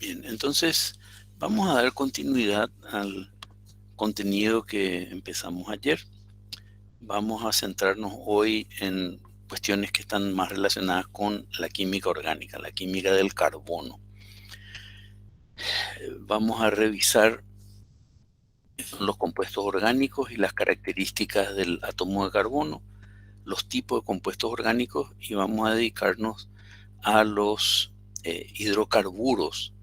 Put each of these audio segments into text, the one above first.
Bien, entonces vamos a dar continuidad al contenido que empezamos ayer. Vamos a centrarnos hoy en cuestiones que están más relacionadas con la química orgánica, la química del carbono. Vamos a revisar los compuestos orgánicos y las características del átomo de carbono, los tipos de compuestos orgánicos, y vamos a dedicarnos a los hidrocarburos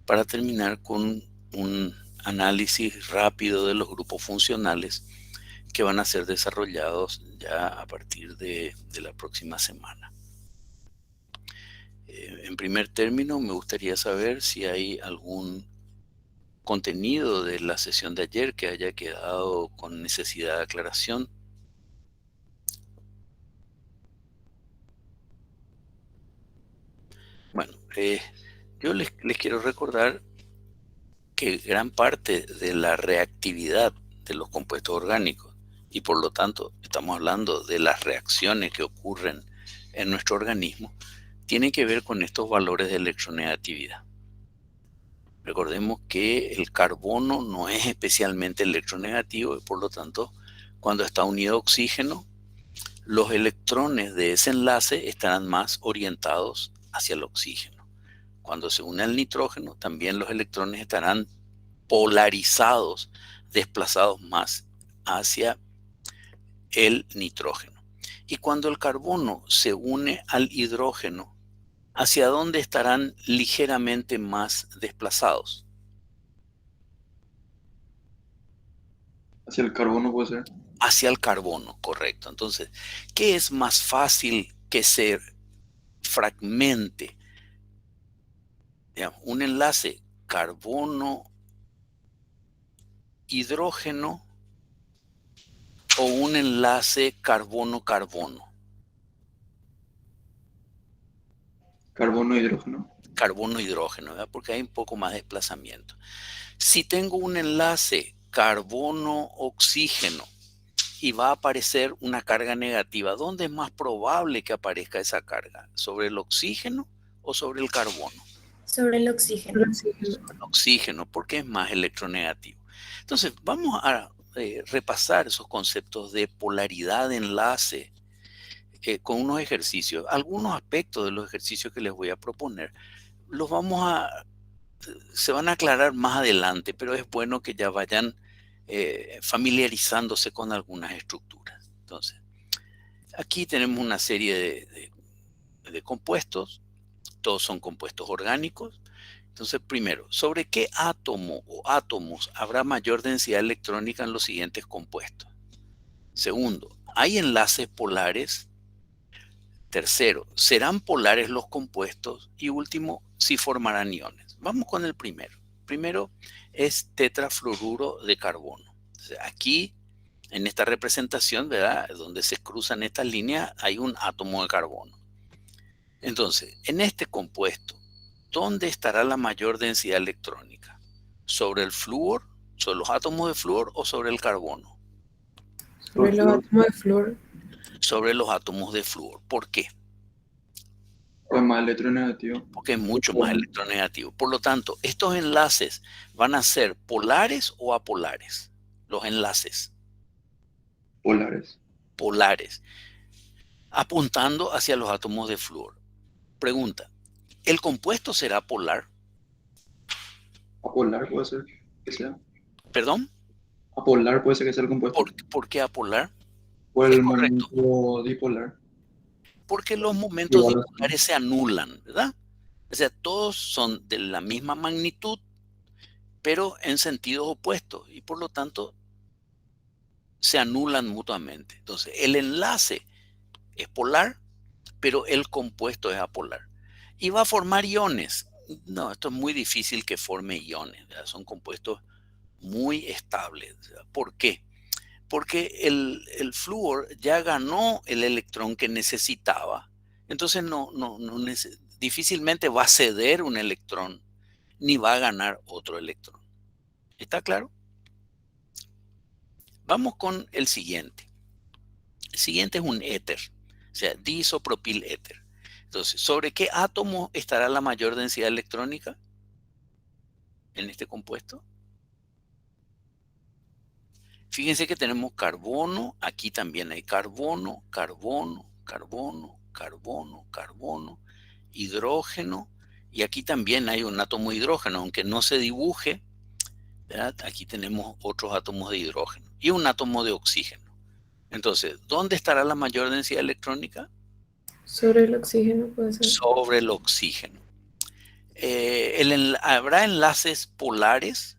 para terminar con un análisis rápido de los grupos funcionales que van a ser desarrollados ya a partir de la próxima semana. En primer término, me gustaría saber si hay algún contenido de la sesión de ayer que haya quedado con necesidad de aclaración. Bueno, yo les quiero recordar que gran parte de la reactividad de los compuestos orgánicos, y por lo tanto estamos hablando de las reacciones que ocurren en nuestro organismo, tiene que ver con estos valores de electronegatividad. Recordemos que el carbono no es especialmente electronegativo y por lo tanto cuando está unido a oxígeno, los electrones de ese enlace estarán más orientados hacia el oxígeno. Cuando se une al nitrógeno, también los electrones estarán polarizados, desplazados más hacia el nitrógeno. Y cuando el carbono se une al hidrógeno, ¿hacia dónde estarán ligeramente más desplazados? Hacia el carbono puede ser. Hacia el carbono, correcto. Entonces, ¿qué es más fácil que se fragmente? Digamos, un enlace carbono-hidrógeno o un enlace carbono-carbono. Carbono e hidrógeno. Carbono-hidrógeno, ¿verdad? Porque hay un poco más de desplazamiento. Si tengo un enlace carbono-oxígeno y va a aparecer una carga negativa, ¿dónde es más probable que aparezca esa carga? ¿Sobre el oxígeno o sobre el carbono? Sobre el oxígeno. Sobre el oxígeno, porque es más electronegativo. Entonces, vamos a repasar esos conceptos de polaridad de enlace con unos ejercicios. Algunos aspectos de los ejercicios que les voy a proponer se van a aclarar más adelante, pero es bueno que ya vayan familiarizándose con algunas estructuras. Entonces, aquí tenemos una serie de compuestos, todos son compuestos orgánicos. Entonces, primero, ¿sobre qué átomo o átomos habrá mayor densidad electrónica en los siguientes compuestos? Segundo, ¿hay enlaces polares? Tercero, ¿serán polares los compuestos? Y último, si formarán iones. Vamos con el primero. Primero es tetrafluoruro de carbono. O sea, aquí, en esta representación, ¿verdad? Donde se cruzan estas líneas, hay un átomo de carbono. Entonces, en este compuesto, ¿dónde estará la mayor densidad electrónica? ¿Sobre el flúor, sobre los átomos de flúor o sobre el carbono? Sobre los átomos de flúor. Sobre los átomos de flúor. ¿Por qué? Pues más electronegativo. Porque es mucho más electronegativo. Por lo tanto, estos enlaces van a ser polares o apolares. Los enlaces Polares. polares, apuntando hacia los átomos de flúor. Pregunta, ¿el compuesto será polar? Apolar puede ser que sea. ¿Perdón? Apolar puede ser que sea el compuesto. ¿Por qué apolar? Por Es el correcto. momento dipolar. Porque los momentos dipolares se anulan, ¿verdad? O sea, todos son de la misma magnitud, pero en sentidos opuestos y por lo tanto se anulan mutuamente. Entonces, el enlace es polar, pero el compuesto es apolar. Y va a formar iones. No, esto es muy difícil que forme iones, ¿verdad? Son compuestos muy estables. ¿Por qué? Porque el flúor ya ganó el electrón que necesitaba. Entonces difícilmente va a ceder un electrón ni va a ganar otro electrón. ¿Está claro? Vamos con el siguiente. El siguiente es un éter, o sea, disopropil éter. Entonces, ¿sobre qué átomo estará la mayor densidad electrónica en este compuesto? Fíjense que tenemos carbono, aquí también hay carbono, carbono, carbono, carbono, carbono, hidrógeno, y aquí también hay un átomo de hidrógeno, aunque no se dibuje, ¿verdad? Aquí tenemos otros átomos de hidrógeno y un átomo de oxígeno. Entonces, ¿dónde estará la mayor densidad electrónica? Sobre el oxígeno puede ser. Sobre el oxígeno. ¿Habrá enlaces polares?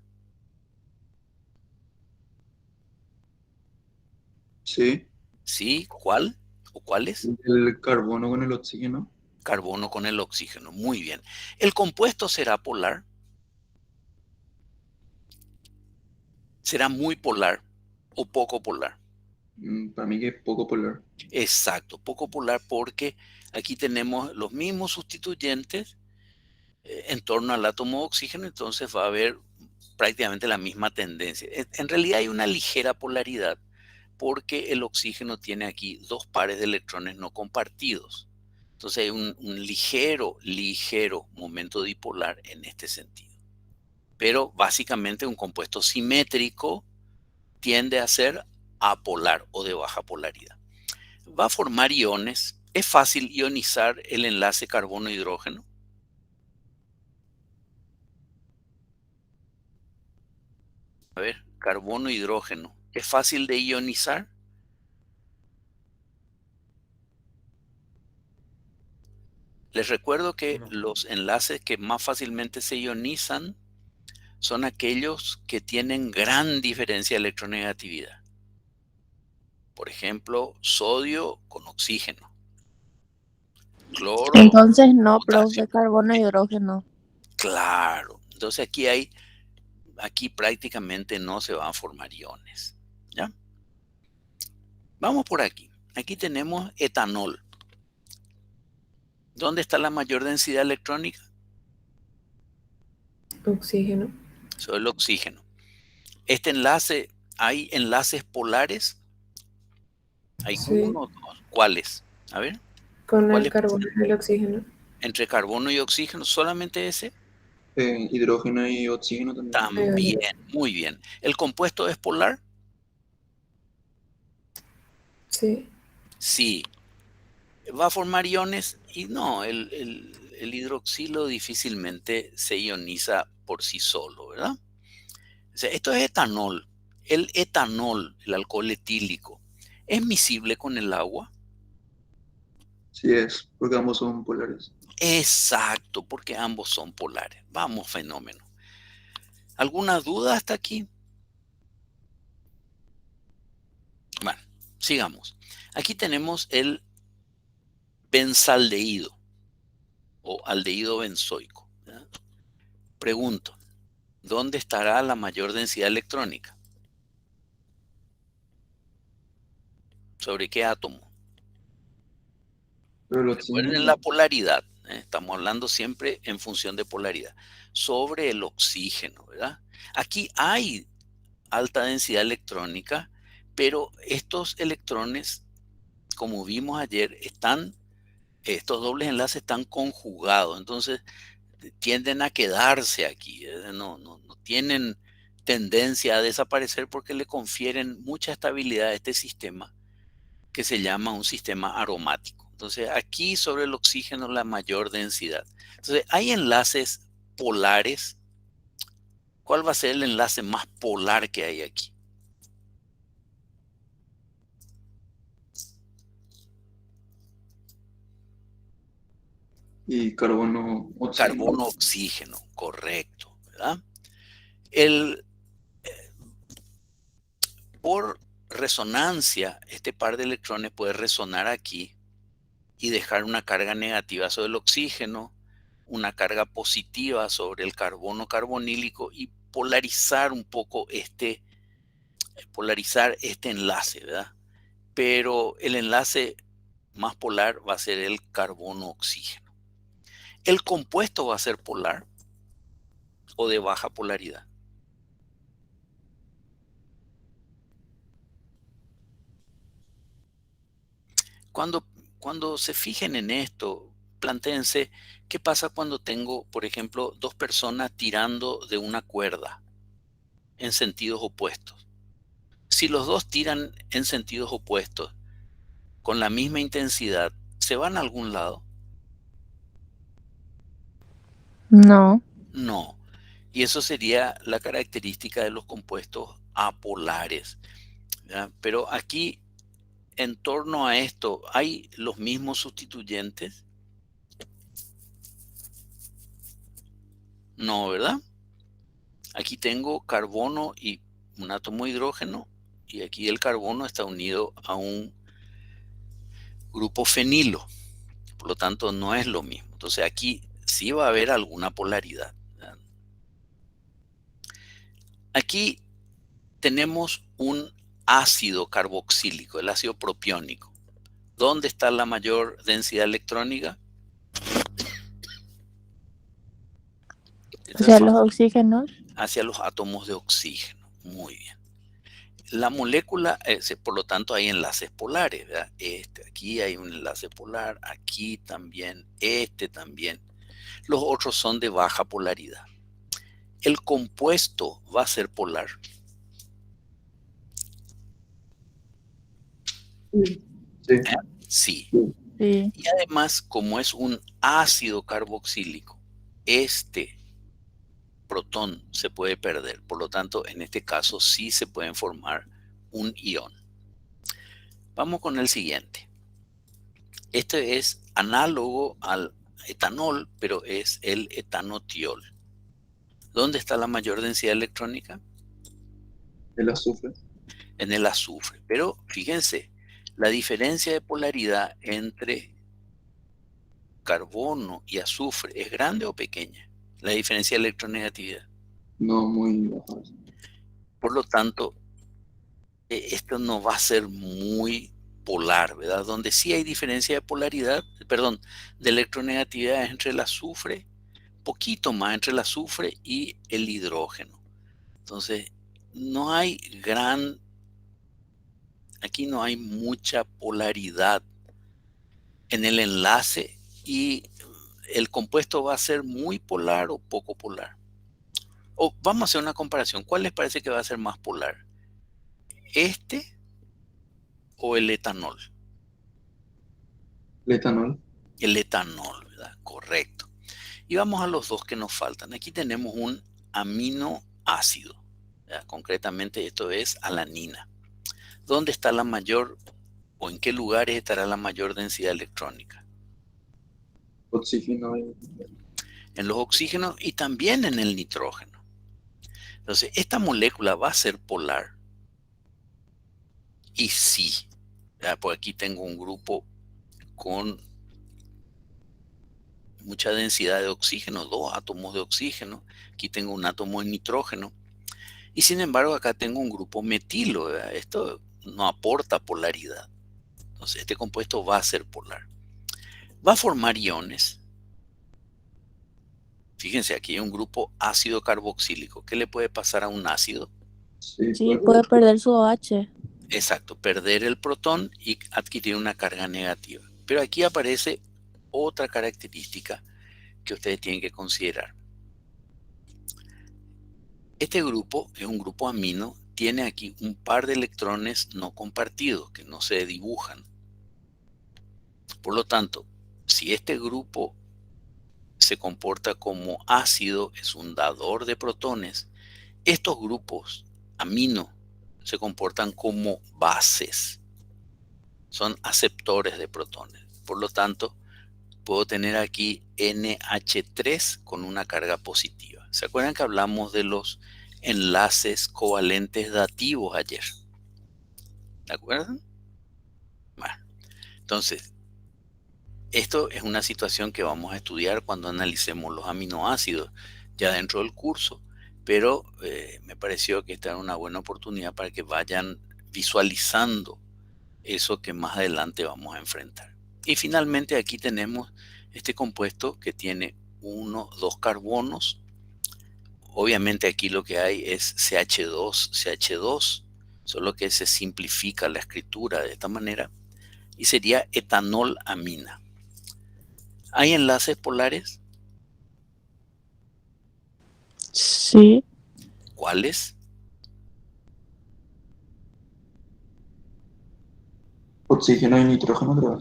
Sí. Sí, ¿cuál o cuáles? El carbono con el oxígeno. Carbono con el oxígeno. Muy bien. ¿El compuesto será polar? ¿Será muy polar o poco polar? Para mí que es poco polar. Exacto, poco polar porque aquí tenemos los mismos sustituyentes en torno al átomo de oxígeno, entonces va a haber prácticamente la misma tendencia. En realidad hay una ligera polaridad porque el oxígeno tiene aquí dos pares de electrones no compartidos. Entonces hay un ligero momento dipolar en este sentido. Pero básicamente un compuesto simétrico tiende a ser apolar o de baja polaridad. Va a formar iones. Es fácil ionizar el enlace carbono-hidrógeno. A ver, carbono-hidrógeno. ¿Es fácil de ionizar? Les recuerdo que No. los enlaces que más fácilmente se ionizan son aquellos que tienen gran diferencia de electronegatividad. Por ejemplo, sodio con oxígeno, cloro, Entonces no, potasio. profe, carbono e hidrógeno. Claro. Entonces aquí prácticamente no se van a formar iones. ¿Ya? Vamos por aquí. Aquí tenemos etanol. ¿Dónde está la mayor densidad electrónica? Oxígeno. Sobre el oxígeno. Este enlace, ¿hay enlaces polares? Hay Sí. uno o dos. ¿Cuáles? A ver, Con el ¿cuáles? carbono y el oxígeno. Entre carbono y oxígeno, solamente ese. Hidrógeno y oxígeno también. También, muy bien. ¿El compuesto es polar? Sí. Sí. ¿Va a formar iones? Y no, el hidroxilo difícilmente se ioniza por sí solo, ¿verdad? O sea, esto es etanol. El etanol, el alcohol etílico, ¿es miscible con el agua? Sí es, porque ambos son polares. Exacto, porque ambos son polares. Vamos, fenómeno. ¿Alguna duda hasta aquí? Bueno, sigamos. Aquí tenemos el benzaldehído o aldehído benzoico, ¿verdad? Pregunto, ¿dónde estará la mayor densidad electrónica? ¿Sobre qué átomo? Pero el Recuerden oxígeno, la polaridad, ¿eh? Estamos hablando siempre en función de polaridad. Sobre el oxígeno, ¿verdad? Aquí hay alta densidad electrónica, pero estos electrones, como vimos ayer, estos dobles enlaces están conjugados, entonces tienden a quedarse aquí, no tienen tendencia a desaparecer porque le confieren mucha estabilidad a este sistema que se llama un sistema aromático. Entonces aquí sobre el oxígeno la mayor densidad. Entonces hay enlaces polares. ¿Cuál va a ser el enlace más polar que hay aquí? y carbono, oxígeno. Carbono, oxígeno, correcto, ¿verdad? El, por resonancia, este par de electrones puede resonar aquí y dejar una carga negativa sobre el oxígeno, una carga positiva sobre el carbono carbonílico y polarizar este enlace, ¿verdad? Pero el enlace más polar va a ser el carbono-oxígeno. El compuesto va a ser polar o de baja polaridad. Cuando, cuando se fijen en esto, Plántense, ¿qué pasa cuando tengo, por ejemplo, dos personas tirando de una cuerda en sentidos opuestos? Si los dos tiran en sentidos opuestos con la misma intensidad, ¿se van a algún lado? No. No. Y eso sería la característica de los compuestos apolares, ¿verdad? Pero aquí, en torno a esto, ¿hay los mismos sustituyentes? No, ¿verdad? Aquí tengo carbono y un átomo de hidrógeno, y aquí el carbono está unido a un grupo fenilo. Por lo tanto, no es lo mismo. Entonces aquí sí va a haber alguna polaridad, ¿verdad? Aquí tenemos un ácido carboxílico, el ácido propiónico. ¿Dónde está la mayor densidad electrónica? Esto es Hacia los fácil. oxígenos. Hacia los átomos de oxígeno. Muy bien. La molécula, por lo tanto, hay enlaces polares, ¿verdad? Aquí hay un enlace polar, aquí también, también. Los otros son de baja polaridad. El compuesto va a ser polar. Sí. Sí. Sí. Y además, como es un ácido carboxílico, este protón se puede perder. Por lo tanto, en este caso sí se pueden formar un ion. Vamos con el siguiente. Este es análogo al etanol, pero es el etanotiol. ¿Dónde está la mayor densidad electrónica? El azufre. En el azufre. Pero fíjense, la diferencia de polaridad entre carbono y azufre, ¿es grande o pequeña? La diferencia de electronegatividad. No muy bajo. Por lo tanto, esto no va a ser muy polar, ¿verdad? Donde sí hay diferencia de polaridad, perdón, de electronegatividad es entre el azufre, poquito más entre el azufre y el hidrógeno. Entonces, no hay aquí no hay mucha polaridad en el enlace y el compuesto va a ser muy polar o poco polar. O vamos a hacer una comparación. ¿Cuál les parece que va a ser más polar? ¿Este o el etanol? El etanol. El etanol, ¿verdad? Correcto. Y vamos a los dos que nos faltan. Aquí tenemos un aminoácido, ¿verdad? Concretamente esto es alanina. ¿Dónde está la mayor o en qué lugares estará la mayor densidad electrónica? Oxígeno. En los oxígenos y también en el nitrógeno. Entonces, esta molécula va a ser polar. Y sí, ¿verdad? Por aquí tengo un grupo con mucha densidad de oxígeno, 2 átomos de oxígeno. Aquí tengo un átomo de nitrógeno. Y sin embargo, acá tengo un grupo metilo, ¿verdad? Esto no aporta polaridad. Entonces, este compuesto va a ser polar. Va a formar iones. Fíjense, aquí hay un grupo ácido carboxílico. ¿Qué le puede pasar a un ácido? Sí, Sí, puede perder su OH. Exacto, perder el protón y adquirir una carga negativa. Pero aquí aparece otra característica que ustedes tienen que considerar. Este grupo es un grupo amino, tiene aquí un par de electrones no compartidos que no se dibujan. Por lo tanto, si este grupo se comporta como ácido, es un dador de protones, estos grupos amino se comportan como bases, son aceptores de protones. Por lo tanto, puedo tener aquí NH3 con una carga positiva. ¿Se acuerdan que hablamos de los enlaces covalentes dativos ayer? ¿De acuerdo? Bueno, entonces, esto es una situación que vamos a estudiar cuando analicemos los aminoácidos ya dentro del curso, pero me pareció que esta era una buena oportunidad para que vayan visualizando eso que más adelante vamos a enfrentar. Y finalmente aquí tenemos este compuesto que tiene 2 carbonos. Obviamente aquí lo que hay es CH2, solo que se simplifica la escritura de esta manera y sería etanol amina. ¿Hay enlaces polares? Sí. ¿Cuáles? Oxígeno y nitrógeno, creo.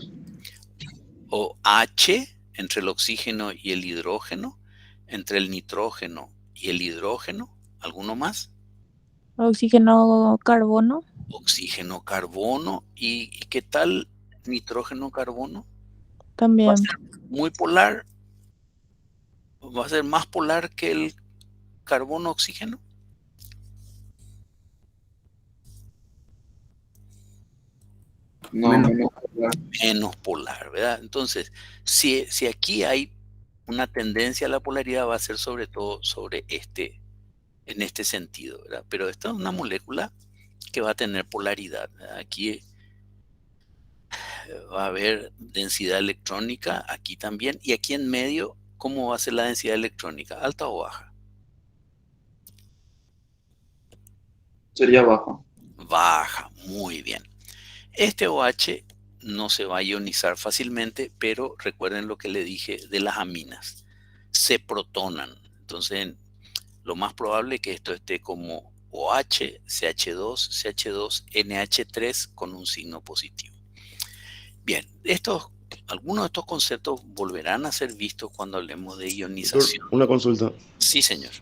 ¿O H entre el oxígeno y el hidrógeno? ¿Entre el nitrógeno y el hidrógeno? ¿Alguno más? Oxígeno, carbono. Oxígeno, carbono. ¿Y qué tal nitrógeno, carbono? ¿Va a También. ser muy polar? ¿Va a ser más polar que el carbono, oxígeno? No, Menos. menos polar. Menos polar, ¿verdad? Entonces, si aquí hay una tendencia a la polaridad, va a ser sobre todo en este sentido, ¿verdad? Pero esta es una molécula que va a tener polaridad, ¿verdad? Aquí va a haber densidad electrónica, aquí también, y aquí en medio, ¿cómo va a ser la densidad electrónica? ¿Alta o baja? Sería bajo. Baja, muy bien. Este OH no se va a ionizar fácilmente, pero recuerden lo que le dije de las aminas. Se protonan. Entonces, lo más probable es que esto esté como OH, CH2, CH2, NH3 con un signo positivo. Bien, algunos de estos conceptos volverán a ser vistos cuando hablemos de Doctor, ionización. una consulta. Sí, señor.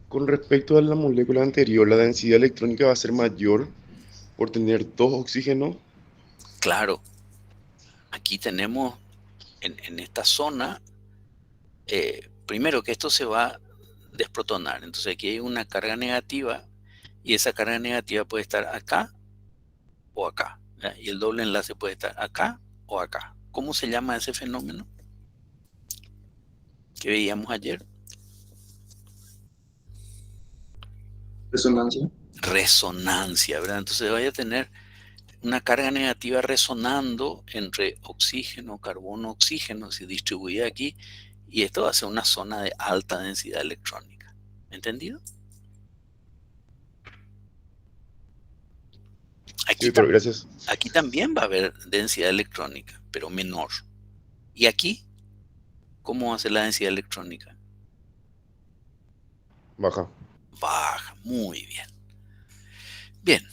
Con respecto a la molécula anterior, ¿la densidad electrónica va a ser mayor por tener dos oxígenos? Claro, aquí tenemos en esta zona, primero que esto se va a desprotonar. Entonces aquí hay una carga negativa y esa carga negativa puede estar acá o acá, ¿ya? Y el doble enlace puede estar acá o acá. ¿Cómo se llama ese fenómeno que veíamos ayer? Resonancia. Resonancia, ¿verdad? Entonces vaya a tener una carga negativa resonando entre oxígeno, carbono, oxígeno, se distribuye aquí, y esto va a ser una zona de alta densidad electrónica. ¿Entendido? Sí, doctor, gracias. Aquí también va a haber densidad electrónica, pero menor. ¿Y aquí? ¿Cómo va a ser la densidad electrónica? Baja. Baja, muy bien. Bien,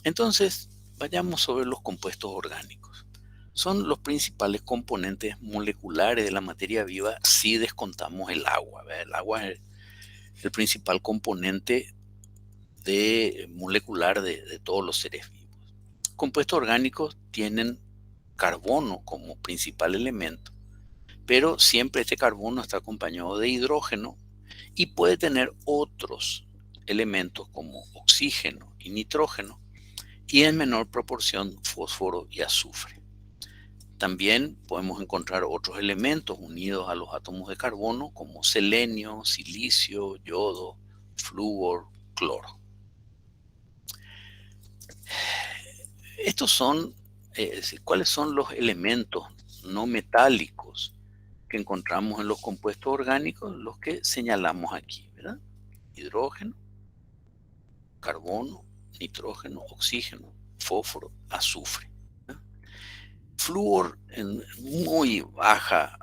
entonces vayamos sobre los compuestos orgánicos. Son los principales componentes moleculares de la materia viva si descontamos el agua, ¿verdad? El agua es el principal componente molecular de todos los seres vivos. Compuestos orgánicos tienen carbono como principal elemento, pero siempre este carbono está acompañado de hidrógeno y puede tener otros elementos como oxígeno y nitrógeno, y en menor proporción fósforo y azufre. También podemos encontrar otros elementos unidos a los átomos de carbono como selenio, silicio, yodo, flúor, cloro. Estos son, ¿cuáles son los elementos no metálicos que encontramos en los compuestos orgánicos? Los que señalamos aquí, ¿verdad? Hidrógeno, carbono, nitrógeno, oxígeno, fósforo, azufre. Flúor en muy baja,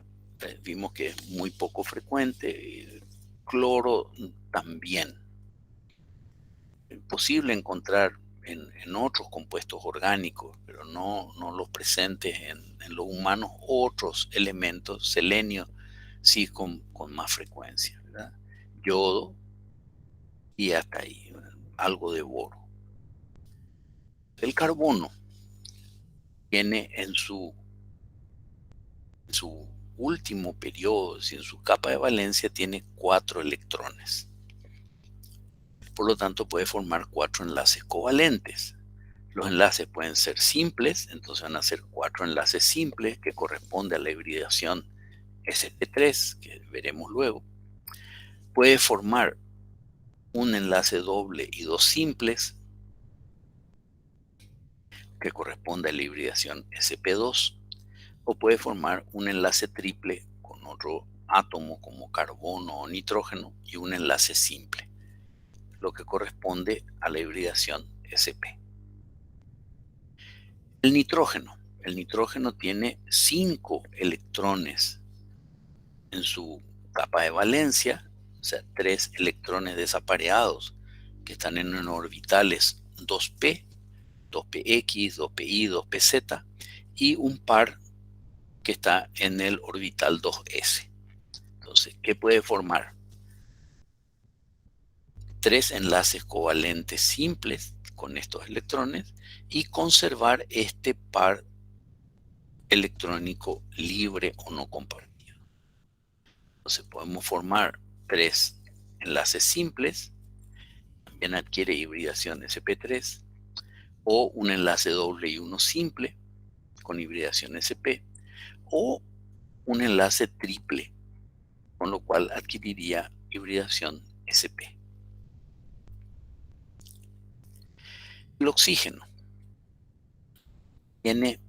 vimos que es muy poco frecuente. Cloro también. Es posible encontrar en otros compuestos orgánicos, pero no los presentes en los humanos, otros elementos, selenio sí con más frecuencia, ¿verdad? Yodo y hasta ahí, algo de boro. El carbono tiene en su último periodo, en su capa de valencia, tiene 4 electrones. Por lo tanto, puede formar 4 enlaces covalentes. Los enlaces pueden ser simples, entonces van a ser 4 enlaces simples que corresponde a la hibridación sp3, que veremos luego. Puede formar un enlace doble y 2 simples, que corresponde a la hibridación sp2. O puede formar un enlace triple con otro átomo como carbono o nitrógeno y un enlace simple, lo que corresponde a la hibridación sp. El nitrógeno el nitrógeno tiene 5 electrones en su capa de valencia, o sea, 3 electrones desapareados que están en orbitales 2p, 2px, 2pi, 2pz, y un par que está en el orbital 2s. Entonces, ¿qué puede formar? 3 enlaces covalentes simples con estos electrones y conservar este par electrónico libre o no compartido. Entonces podemos formar 3 enlaces simples, también adquiere hibridación sp3, o un enlace doble y uno simple con hibridación sp, o un enlace triple, con lo cual adquiriría hibridación sp. El oxígeno tiene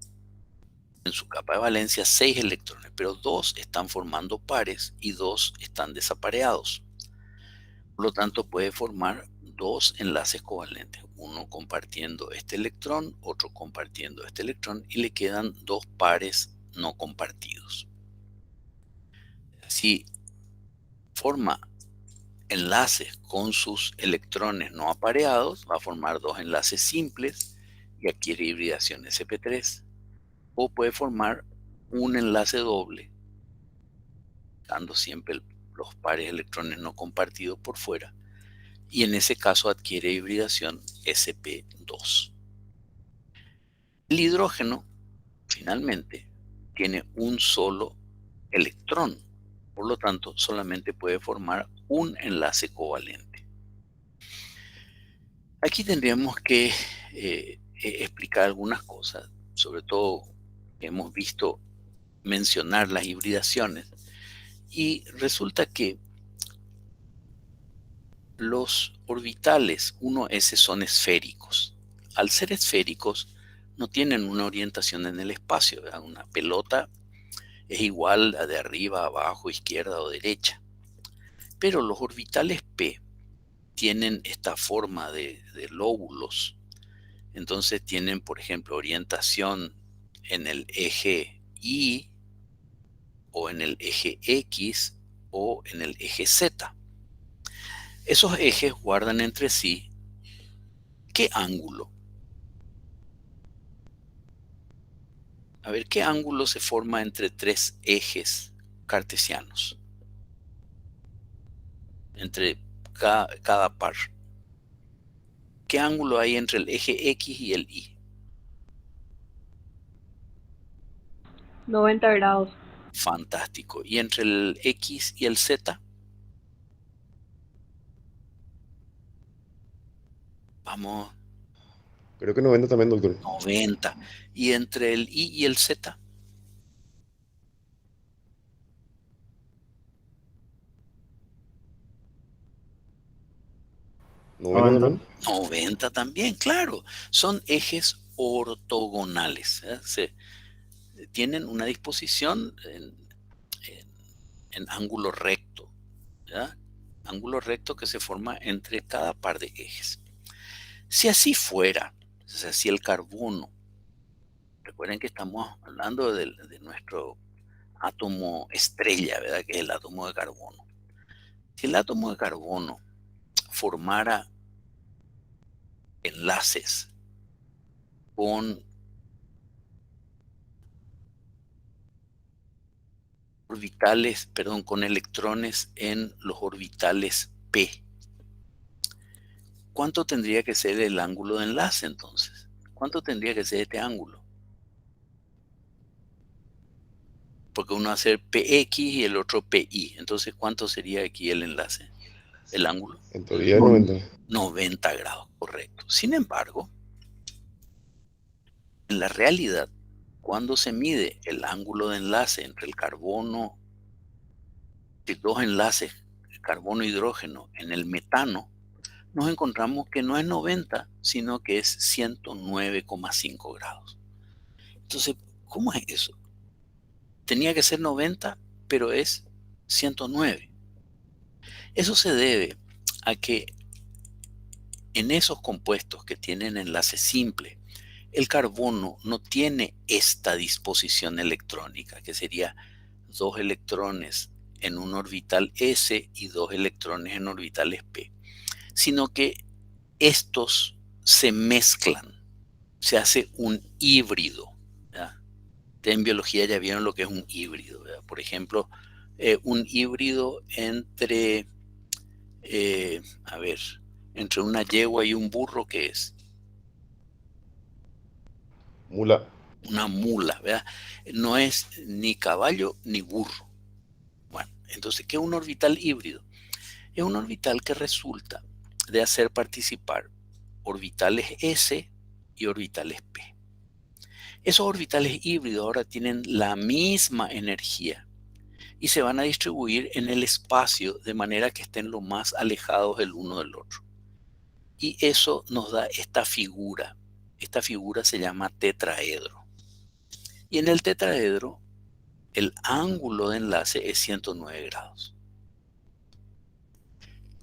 en su capa de valencia 6 electrones, pero 2 están formando pares y 2 están desapareados. Por lo tanto, puede formar 2 enlaces covalentes, uno compartiendo este electrón, otro compartiendo este electrón, y le quedan 2 pares no compartidos. Si forma enlaces con sus electrones no apareados, va a formar 2 enlaces simples y adquiere hibridación sp3. O puede formar un enlace doble, dando siempre los pares electrones no compartidos por fuera, y en ese caso adquiere hibridación sp2. El hidrógeno, finalmente, tiene un solo electrón, por lo tanto, solamente puede formar un enlace covalente. Aquí tendríamos que explicar algunas cosas, sobre todo hemos visto mencionar las hibridaciones, y resulta que los orbitales 1s son esféricos. Al ser esféricos, no tienen una orientación en el espacio, ¿verdad? Una pelota es igual a de arriba, abajo, izquierda o derecha. Pero los orbitales p tienen esta forma de lóbulos. Entonces tienen, por ejemplo, orientación en el eje Y, o en el eje X, o en el eje Z. Esos ejes guardan entre sí ¿qué ángulo? A ver, ¿qué ángulo se forma entre 3 ejes cartesianos? Entre cada par. ¿Qué ángulo hay entre el eje X y el Y? 90 grados. Fantástico. ¿Y entre el X y el Z? Vamos, Creo que 90 también, doctor. 90. ¿Y entre el Y y el Z? ¿90 también? 90 también, claro. Son ejes ortogonales, ¿eh? Tienen una disposición en ángulo recto, ¿ya? Ángulo recto que se forma entre cada par de ejes. Si así fuera, o sea, si el carbono, recuerden que estamos hablando de nuestro átomo estrella, ¿verdad? Que es el átomo de carbono. Si el átomo de carbono formara enlaces con orbitales, perdón, con electrones en los orbitales p, ¿cuánto tendría que ser el ángulo de enlace entonces? ¿Cuánto tendría que ser este ángulo? Porque uno va a hacer px y el otro pi. Entonces, ¿cuánto sería aquí el enlace? El ángulo. En teoría 90. 90 grados, correcto. Sin embargo, en la realidad, cuando se mide el ángulo de enlace entre el carbono, de 2 enlaces, carbono e hidrógeno, en el metano, nos encontramos que no es 90, sino que es 109,5 grados. Entonces, ¿cómo es eso? Tenía que ser 90, pero es 109. Eso se debe a que en esos compuestos que tienen enlace simple, El carbono no tiene esta disposición electrónica, que sería 2 electrones en un orbital s y 2 electrones en orbitales p, sino que estos se mezclan, se hace un híbrido, ¿verdad? En biología ya vieron lo que es un híbrido, ¿verdad? Por ejemplo, un híbrido entre, entre una yegua y un burro, ¿qué es? Mula. Una mula, ¿verdad? No es ni caballo ni burro. Bueno, entonces, ¿qué es un orbital híbrido? Es un orbital que resulta de hacer participar orbitales S y orbitales P. Esos orbitales híbridos ahora tienen la misma energía y se van a distribuir en el espacio de manera que estén lo más alejados el uno del otro. Y eso nos da esta figura. Esta figura se llama tetraedro. Y en el tetraedro, el ángulo de enlace es 109 grados.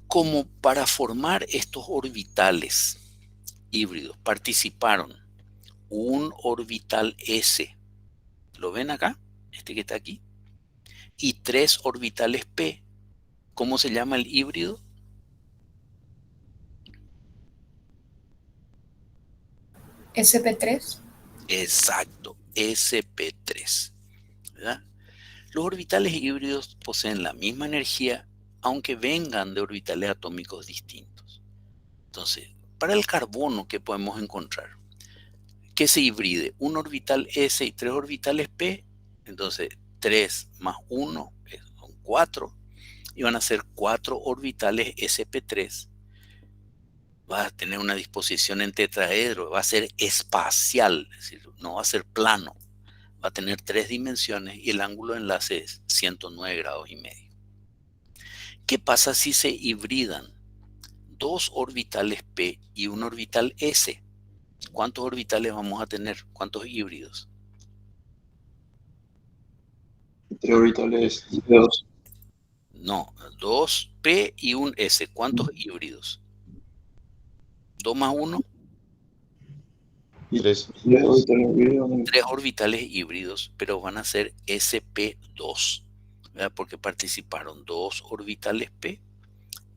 Como para formar estos orbitales híbridos participaron un orbital S, ¿lo ven acá? Este que está aquí. Y 3 orbitales P. ¿Cómo se llama el híbrido? SP3. Exacto, sp3, ¿verdad? Los orbitales híbridos poseen la misma energía, aunque vengan de orbitales atómicos distintos. Entonces, para el carbono, ¿qué podemos encontrar? Que se hibride un orbital S y 3 orbitales P, entonces 3 más 1 son 4, y van a ser 4 orbitales sp3. Va a tener una disposición en tetraedro, va a ser espacial, es decir, no va a ser plano, va a tener 3 dimensiones y el ángulo de enlace es 109 grados y medio. ¿Qué pasa si se hibridan 2 orbitales P y un orbital S? ¿Cuántos orbitales vamos a tener? ¿Cuántos híbridos? 3 orbitales de 2. No, 2 P y un S. ¿Cuántos híbridos? 2 más 1, Y 3. 3 orbitales de 3 orbitales híbridos, pero van a ser sp2, ¿verdad? Porque participaron 2 orbitales P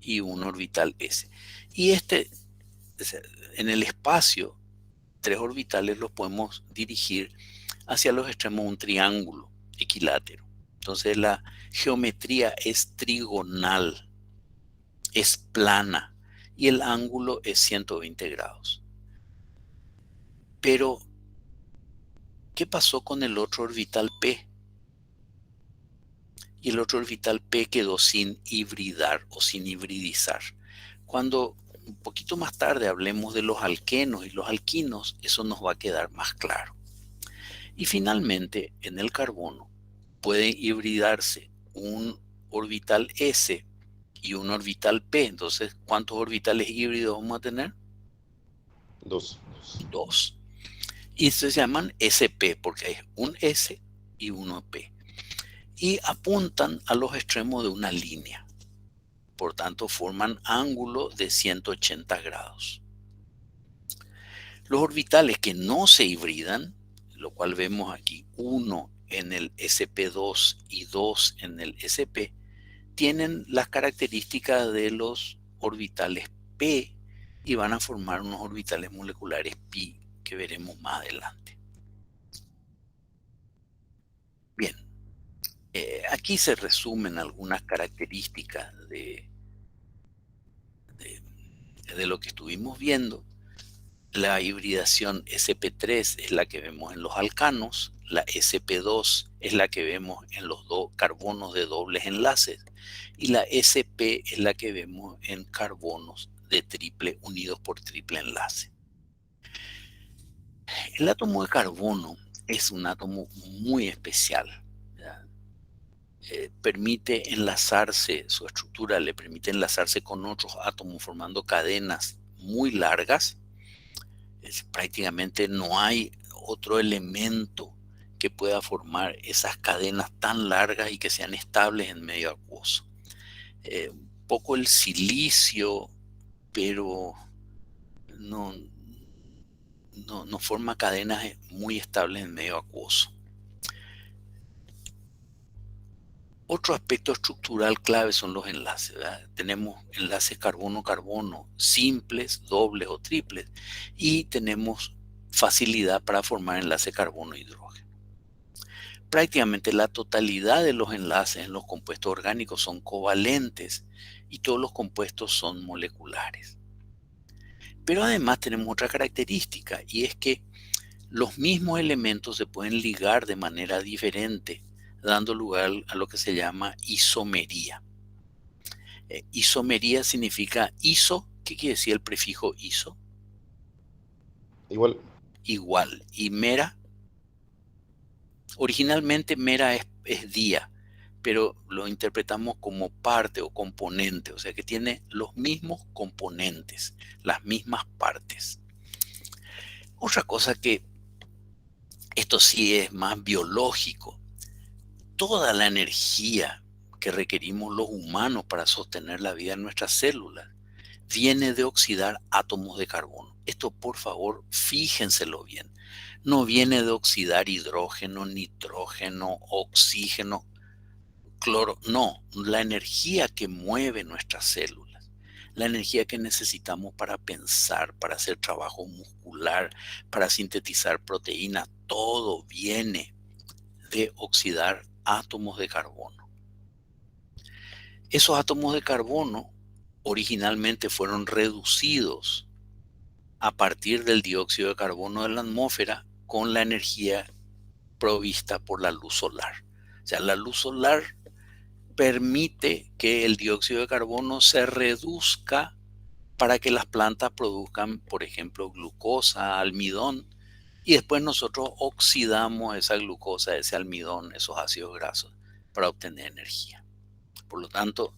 y un orbital S. Y en el espacio, 3 orbitales los podemos dirigir hacia los extremos de un triángulo equilátero. Entonces la geometría es trigonal, es plana y el ángulo es 120 grados. Pero, ¿qué pasó con el otro orbital P? Y el otro orbital P quedó sin hibridar o sin hibridizar. Cuando un poquito más tarde hablemos de los alquenos y los alquinos, eso nos va a quedar más claro. Y finalmente, en el carbono puede hibridarse un orbital S y un orbital P. Entonces, ¿cuántos orbitales híbridos vamos a tener? 2. 2. Y estos se llaman SP porque hay un S y uno P. Y apuntan a los extremos de una línea. Por tanto, forman ángulo de 180 grados. Los orbitales que no se hibridan, lo cual vemos aquí, 1 en el sp2 y 2 en el sp, tienen las características de los orbitales P y van a formar unos orbitales moleculares pi que veremos más adelante. Bien, aquí se resumen algunas características de lo que estuvimos viendo. La hibridación sp3 es la que vemos en los alcanos, la sp2 es la que vemos en los carbonos de dobles enlaces y la sp es la que vemos en carbonos de triple unidos por triple enlace. El átomo de carbono es un átomo muy especial. Permite enlazarse, su estructura le permite enlazarse con otros átomos formando cadenas muy largas. Prácticamente no hay otro elemento que pueda formar esas cadenas tan largas y que sean estables en medio acuoso. Un poco el silicio, pero no forma cadenas muy estables en medio acuoso. Otro aspecto estructural clave son los enlaces, ¿verdad? Tenemos enlaces carbono-carbono simples, dobles o triples, y tenemos facilidad para formar enlaces carbono-hidrógeno. Prácticamente la totalidad de los enlaces en los compuestos orgánicos son covalentes y todos los compuestos son moleculares. Pero además tenemos otra característica, y es que los mismos elementos se pueden ligar de manera diferente, dando lugar a lo que se llama isomería. Isomería significa iso. ¿Qué quiere decir el prefijo iso? Igual. Igual. Y mera, originalmente mera es día, pero lo interpretamos como parte o componente, o sea que tiene los mismos componentes, las mismas partes. Otra cosa que esto sí es más biológico. Toda la energía que requerimos los humanos para sostener la vida en nuestras células viene de oxidar átomos de carbono. Esto, por favor, fíjenselo bien. No viene de oxidar hidrógeno, nitrógeno, oxígeno, cloro. No, la energía que mueve nuestras células, la energía que necesitamos para pensar, para hacer trabajo muscular, para sintetizar proteínas, todo viene de oxidar átomos de carbono. Esos átomos de carbono originalmente fueron reducidos a partir del dióxido de carbono de la atmósfera con la energía provista por la luz solar. O sea, la luz solar permite que el dióxido de carbono se reduzca para que las plantas produzcan, por ejemplo, glucosa, almidón, y después nosotros oxidamos esa glucosa, ese almidón, esos ácidos grasos para obtener energía. Por lo tanto,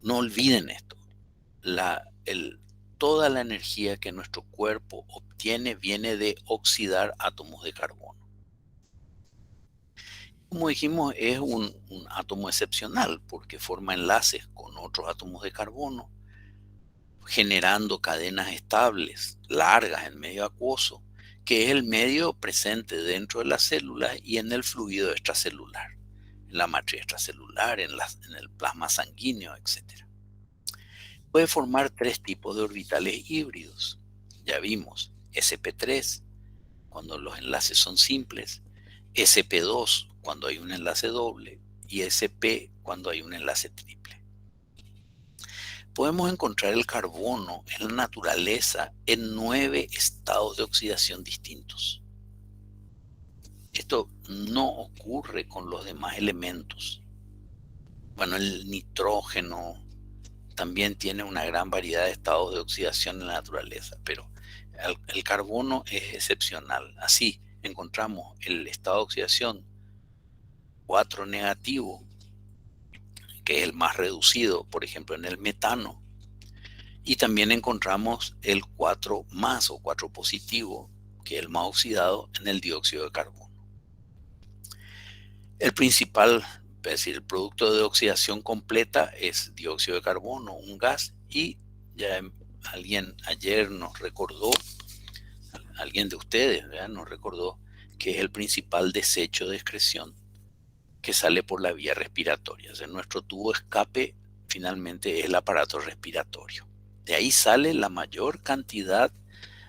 no olviden esto. Toda la energía que nuestro cuerpo obtiene viene de oxidar átomos de carbono. Como dijimos, es un átomo excepcional porque forma enlaces con otros átomos de carbono, generando cadenas estables, largas en medio acuoso, que es el medio presente dentro de las células y en el fluido extracelular, en la matriz extracelular, en el plasma sanguíneo, etc. Puede formar tres tipos de orbitales híbridos. Ya vimos sp3, cuando los enlaces son simples, sp2, cuando hay un enlace doble, y sp, cuando hay un enlace triple. Podemos encontrar el carbono en la naturaleza en 9 estados de oxidación distintos. Esto no ocurre con los demás elementos. Bueno, el nitrógeno también tiene una gran variedad de estados de oxidación en la naturaleza, pero el carbono es excepcional. Así encontramos el estado de oxidación 4 negativo, que es el más reducido, por ejemplo, en el metano, y también encontramos el 4 más o 4 positivo, que es el más oxidado, en el dióxido de carbono. El principal, es decir, el producto de oxidación completa es dióxido de carbono, un gas, y ya alguien ayer nos recordó, alguien de ustedes, ¿verdad?, nos recordó que es el principal desecho de excreción que sale por la vía respiratoria. O sea, nuestro tubo de escape finalmente es el aparato respiratorio. De ahí sale la mayor cantidad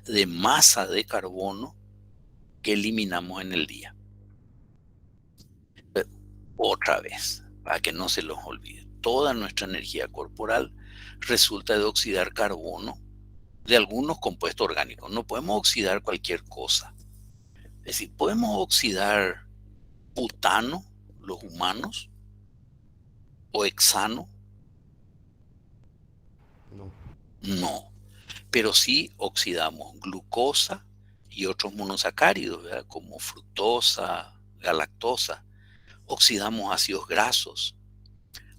de masa de carbono que eliminamos en el día. Pero, otra vez, para que no se los olvide, toda nuestra energía corporal resulta de oxidar carbono de algunos compuestos orgánicos. No podemos oxidar cualquier cosa. Es decir, podemos oxidar butano, los humanos, o hexano. No, pero sí oxidamos glucosa y otros monosacáridos, ¿verdad?, como fructosa, galactosa. Oxidamos ácidos grasos,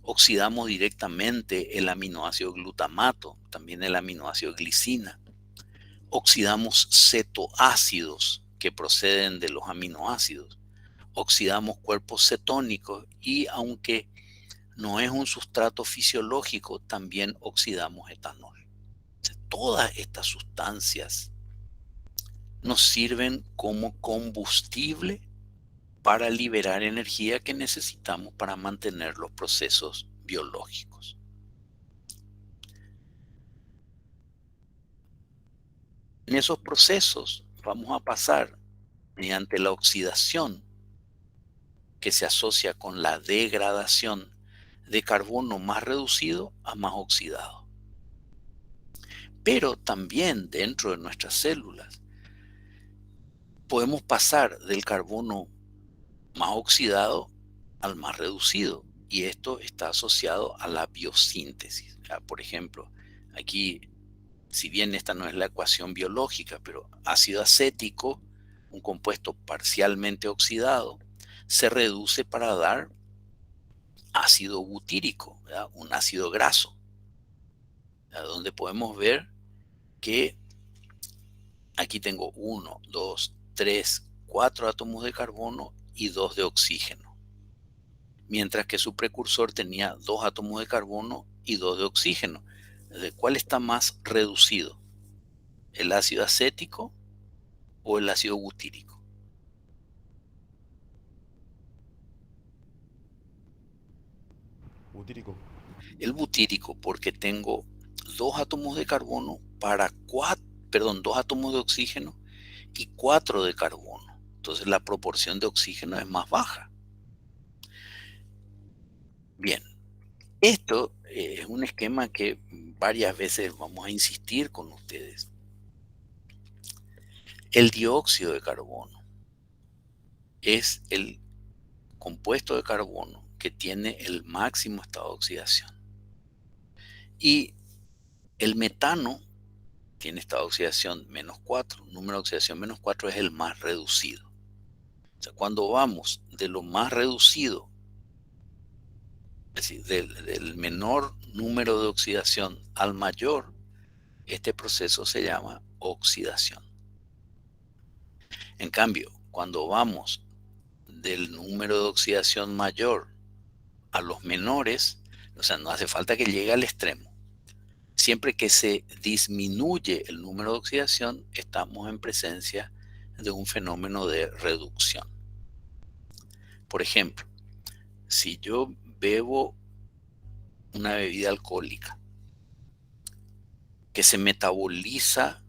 oxidamos directamente el aminoácido glutamato, también el aminoácido glicina. Oxidamos cetoácidos que proceden de los aminoácidos. Oxidamos cuerpos cetónicos y, aunque no es un sustrato fisiológico, también oxidamos etanol. Todas estas sustancias nos sirven como combustible para liberar energía que necesitamos para mantener los procesos biológicos. En esos procesos vamos a pasar mediante la oxidación, que se asocia con la degradación de carbono más reducido a más oxidado. Pero también dentro de nuestras células podemos pasar del carbono más oxidado al más reducido, y esto está asociado a la biosíntesis. Por ejemplo, aquí, si bien esta no es la ecuación biológica, pero ácido acético, un compuesto parcialmente oxidado, se reduce para dar ácido butírico, ¿verdad? Un ácido graso, ¿verdad? Donde podemos ver que aquí tengo 1, 2, 3, 4 átomos de carbono y 2 de oxígeno, mientras que su precursor tenía 2 átomos de carbono y 2 de oxígeno. ¿De cuál está más reducido? ¿El ácido acético o el ácido butírico? Butírico. El butírico, porque tengo 2 átomos de carbono para 2 átomos de oxígeno y 4 de carbono. Entonces la proporción de oxígeno es más baja. Bien, esto es un esquema que varias veces vamos a insistir con ustedes. El dióxido de carbono es el compuesto de carbono que tiene el máximo estado de oxidación. Y el metano tiene estado de oxidación -4. Número de oxidación -4 es el más reducido. O sea, cuando vamos de lo más reducido, es decir, del menor número de oxidación al mayor, este proceso se llama oxidación. En cambio, cuando vamos del número de oxidación mayor a los menores, o sea, no hace falta que llegue al extremo. Siempre que se disminuye el número de oxidación, estamos en presencia de un fenómeno de reducción. Por ejemplo, si yo bebo una bebida alcohólica que se metaboliza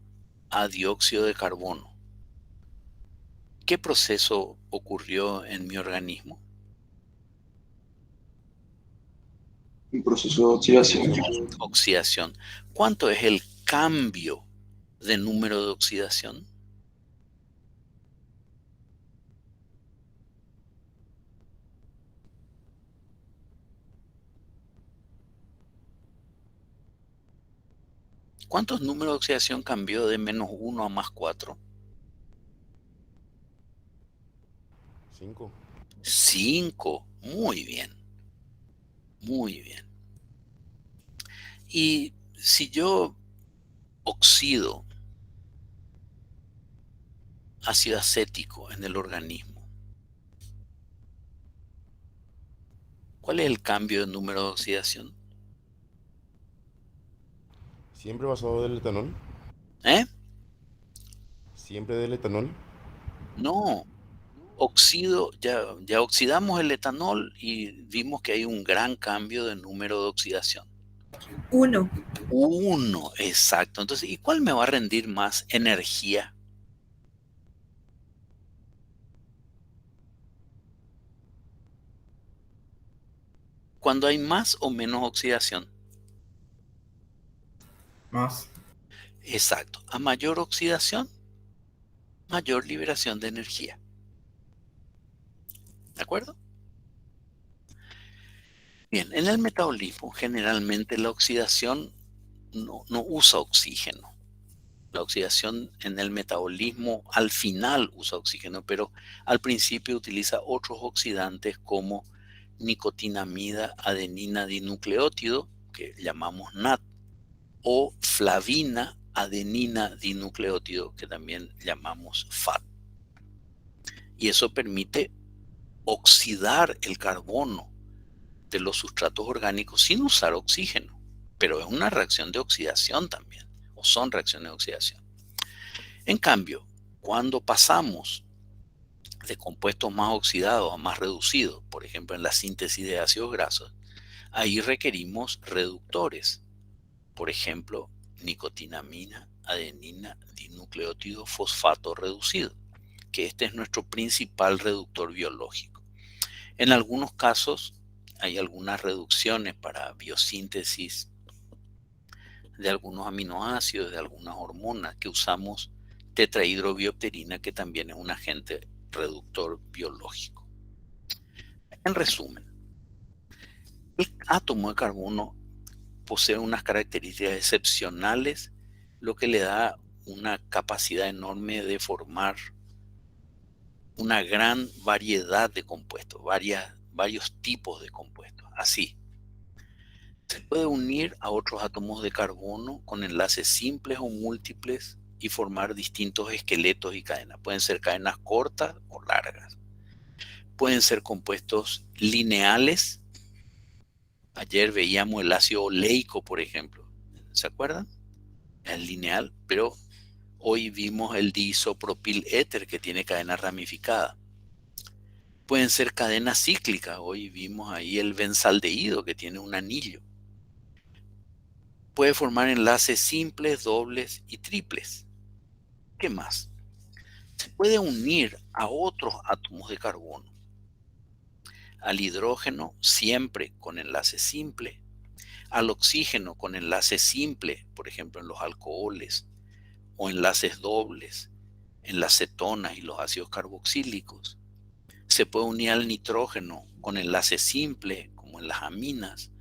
a dióxido de carbono, ¿qué proceso ocurrió en mi organismo? Un proceso de oxidación. Oxidación. ¿Cuánto es el cambio de número de oxidación? ¿Cuántos números de oxidación cambió de -1 a +4? 5. 5. Muy bien. Muy bien. Y si yo oxido ácido acético en el organismo, ¿cuál es el cambio de número de oxidación? Siempre basado del etanol. ¿Eh? Siempre del etanol. No. Ya oxidamos el etanol y vimos que hay un gran cambio de número de oxidación. 1. 1, exacto. Entonces, ¿y cuál me va a rendir más energía? Cuando hay más o menos oxidación. Más. Exacto. A mayor oxidación, mayor liberación de energía. ¿De acuerdo? Bien, en el metabolismo generalmente la oxidación no usa oxígeno. La oxidación en el metabolismo al final usa oxígeno, pero al principio utiliza otros oxidantes como nicotinamida adenina dinucleótido, que llamamos NAD, o flavina adenina dinucleótido, que también llamamos FAD. Y eso permite oxidar el carbono de los sustratos orgánicos sin usar oxígeno, pero es una reacción de oxidación también, o son reacciones de oxidación. En cambio, cuando pasamos de compuestos más oxidados a más reducidos, por ejemplo en la síntesis de ácidos grasos, ahí requerimos reductores. Por ejemplo, nicotinamina, adenina, dinucleótido fosfato reducido, que este es nuestro principal reductor biológico. En algunos casos hay algunas reducciones para biosíntesis de algunos aminoácidos, de algunas hormonas que usamos tetrahidrobiopterina, que también es un agente reductor biológico. En resumen, el átomo de carbono posee unas características excepcionales, lo que le da una capacidad enorme de formar una gran variedad de compuestos, varios tipos de compuestos. Así, se puede unir a otros átomos de carbono con enlaces simples o múltiples y formar distintos esqueletos y cadenas. Pueden ser cadenas cortas o largas. Pueden ser compuestos lineales. Ayer veíamos el ácido oleico, por ejemplo. ¿Se acuerdan? Es lineal, pero hoy vimos el diisopropil éter, que tiene cadena ramificada. Pueden ser cadenas cíclicas. Hoy vimos ahí el benzaldehído, que tiene un anillo. Puede formar enlaces simples, dobles y triples. ¿Qué más? Se puede unir a otros átomos de carbono. Al hidrógeno siempre con enlace simple. Al oxígeno con enlace simple, por ejemplo en los alcoholes, o enlaces dobles en las cetonas y los ácidos carboxílicos. Se puede unir al nitrógeno con enlace simple, como en las aminas,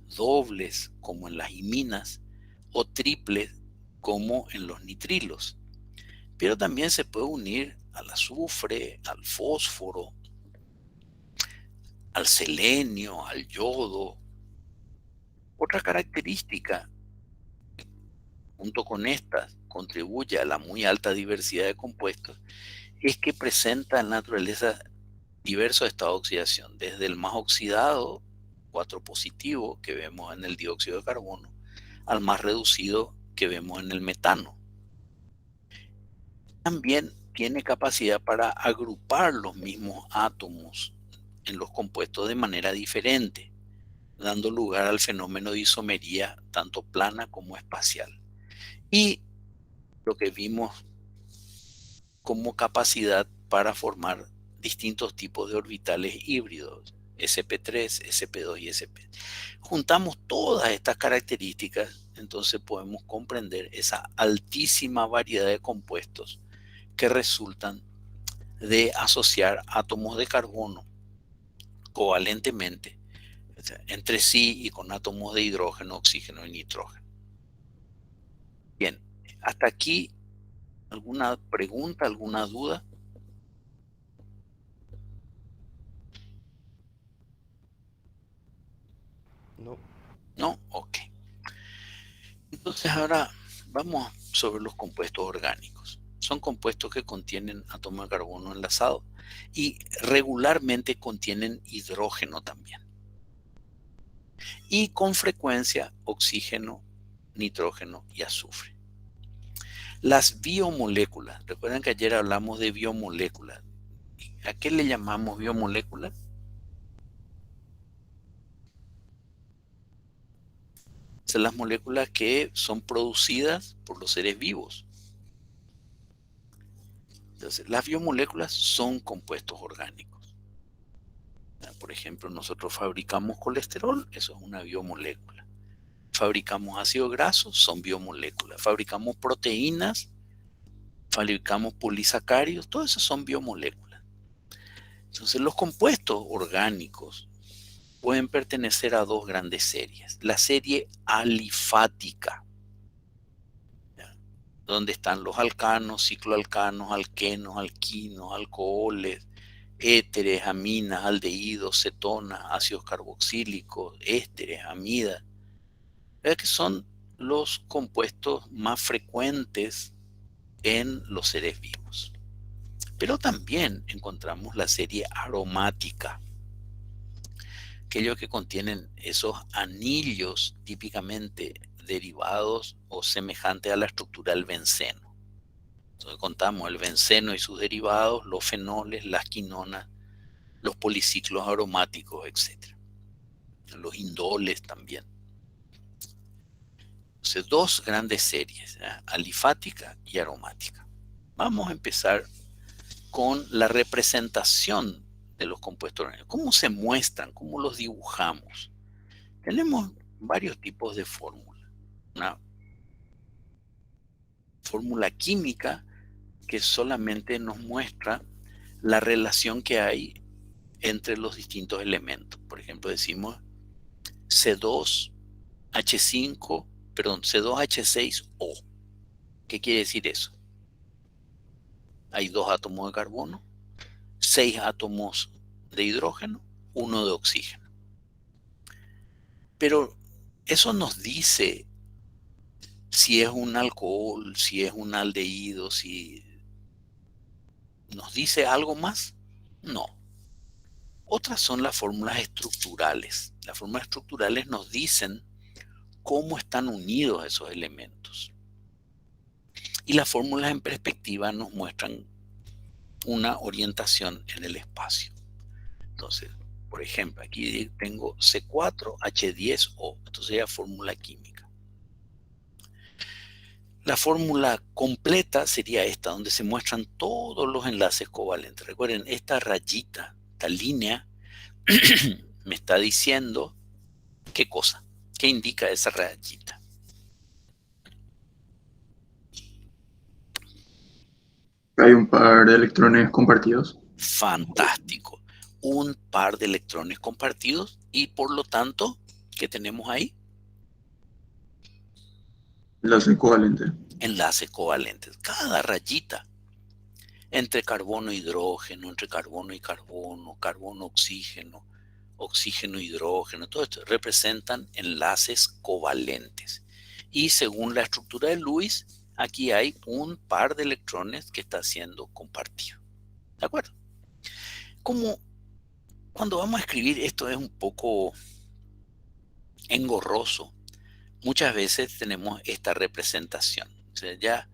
dobles como en las iminas, o triples como en los nitrilos. Pero también se puede unir al azufre, al fósforo, al selenio, al yodo. Otra característica, junto con estas, contribuye a la muy alta diversidad de compuestos, es que presenta en la naturaleza diversos estados de oxidación, desde el más oxidado, 4 positivo, que vemos en el dióxido de carbono, al más reducido que vemos en el metano. También tiene capacidad para agrupar los mismos átomos en los compuestos de manera diferente, dando lugar al fenómeno de isomería tanto plana como espacial. Y lo que vimos como capacidad para formar distintos tipos de orbitales híbridos, sp3, sp2 y sp. Juntamos todas estas características, entonces podemos comprender esa altísima variedad de compuestos que resultan de asociar átomos de carbono covalentemente entre sí y con átomos de hidrógeno, oxígeno y nitrógeno. Bien, hasta aquí, ¿alguna pregunta, alguna duda? No. ¿No? Ok. Entonces ahora vamos sobre los compuestos orgánicos. Son compuestos que contienen átomos de carbono enlazado y regularmente contienen hidrógeno también. Y con frecuencia oxígeno, nitrógeno y azufre. Las biomoléculas, recuerden que ayer hablamos de biomoléculas. ¿A qué le llamamos biomoléculas? Son las moléculas que son producidas por los seres vivos. Entonces, las biomoléculas son compuestos orgánicos. Por ejemplo, nosotros fabricamos colesterol, eso es una biomolécula. Fabricamos ácidos grasos, son biomoléculas. Fabricamos proteínas, fabricamos polisacáridos, todo eso son biomoléculas. Entonces, los compuestos orgánicos pueden pertenecer a dos grandes series. La serie alifática, donde están los alcanos, cicloalcanos, alquenos, alquinos, alcoholes, éteres, aminas, aldehídos, cetonas, ácidos carboxílicos, ésteres, amidas, que son los compuestos más frecuentes en los seres vivos. Pero también encontramos la serie aromática, aquellos que contienen esos anillos típicamente derivados o semejantes a la estructura del benceno. Entonces contamos el benceno y sus derivados, los fenoles, las quinonas, los policiclos aromáticos, etc. Los indoles también. Entonces, dos grandes series, alifática y aromática. Vamos a empezar con la representación de los compuestos orgánicos. ¿Cómo se muestran? ¿Cómo los dibujamos? Tenemos varios tipos de fórmula. Una fórmula química que solamente nos muestra la relación que hay entre los distintos elementos. Por ejemplo, decimos C2H6O. ¿Qué quiere decir eso? Hay 2 átomos de carbono, 6 átomos de hidrógeno, 1 de oxígeno. Pero eso nos dice si es un alcohol, si es un aldehído, si nos dice algo más. No. Otras son las fórmulas estructurales. Las fórmulas estructurales nos dicen cómo están unidos esos elementos. Y las fórmulas en perspectiva nos muestran una orientación en el espacio. Entonces, por ejemplo, aquí tengo C4H10O. Esto sería fórmula química. La fórmula completa sería esta, donde se muestran todos los enlaces covalentes. Recuerden, esta rayita, esta línea, me está diciendo qué cosa, qué indica esa rayita. Hay un par de electrones compartidos. Fantástico. Un par de electrones compartidos y por lo tanto, ¿qué tenemos ahí? Enlace covalente. Enlaces covalentes. Cada rayita entre carbono e hidrógeno, entre carbono y carbono, carbono oxígeno, oxígeno hidrógeno, todo esto representan enlaces covalentes. Y según la estructura de Lewis, aquí hay un par de electrones que está siendo compartido. ¿De acuerdo? Como cuando vamos a escribir esto es un poco engorroso, muchas veces tenemos esta representación. O sea, ya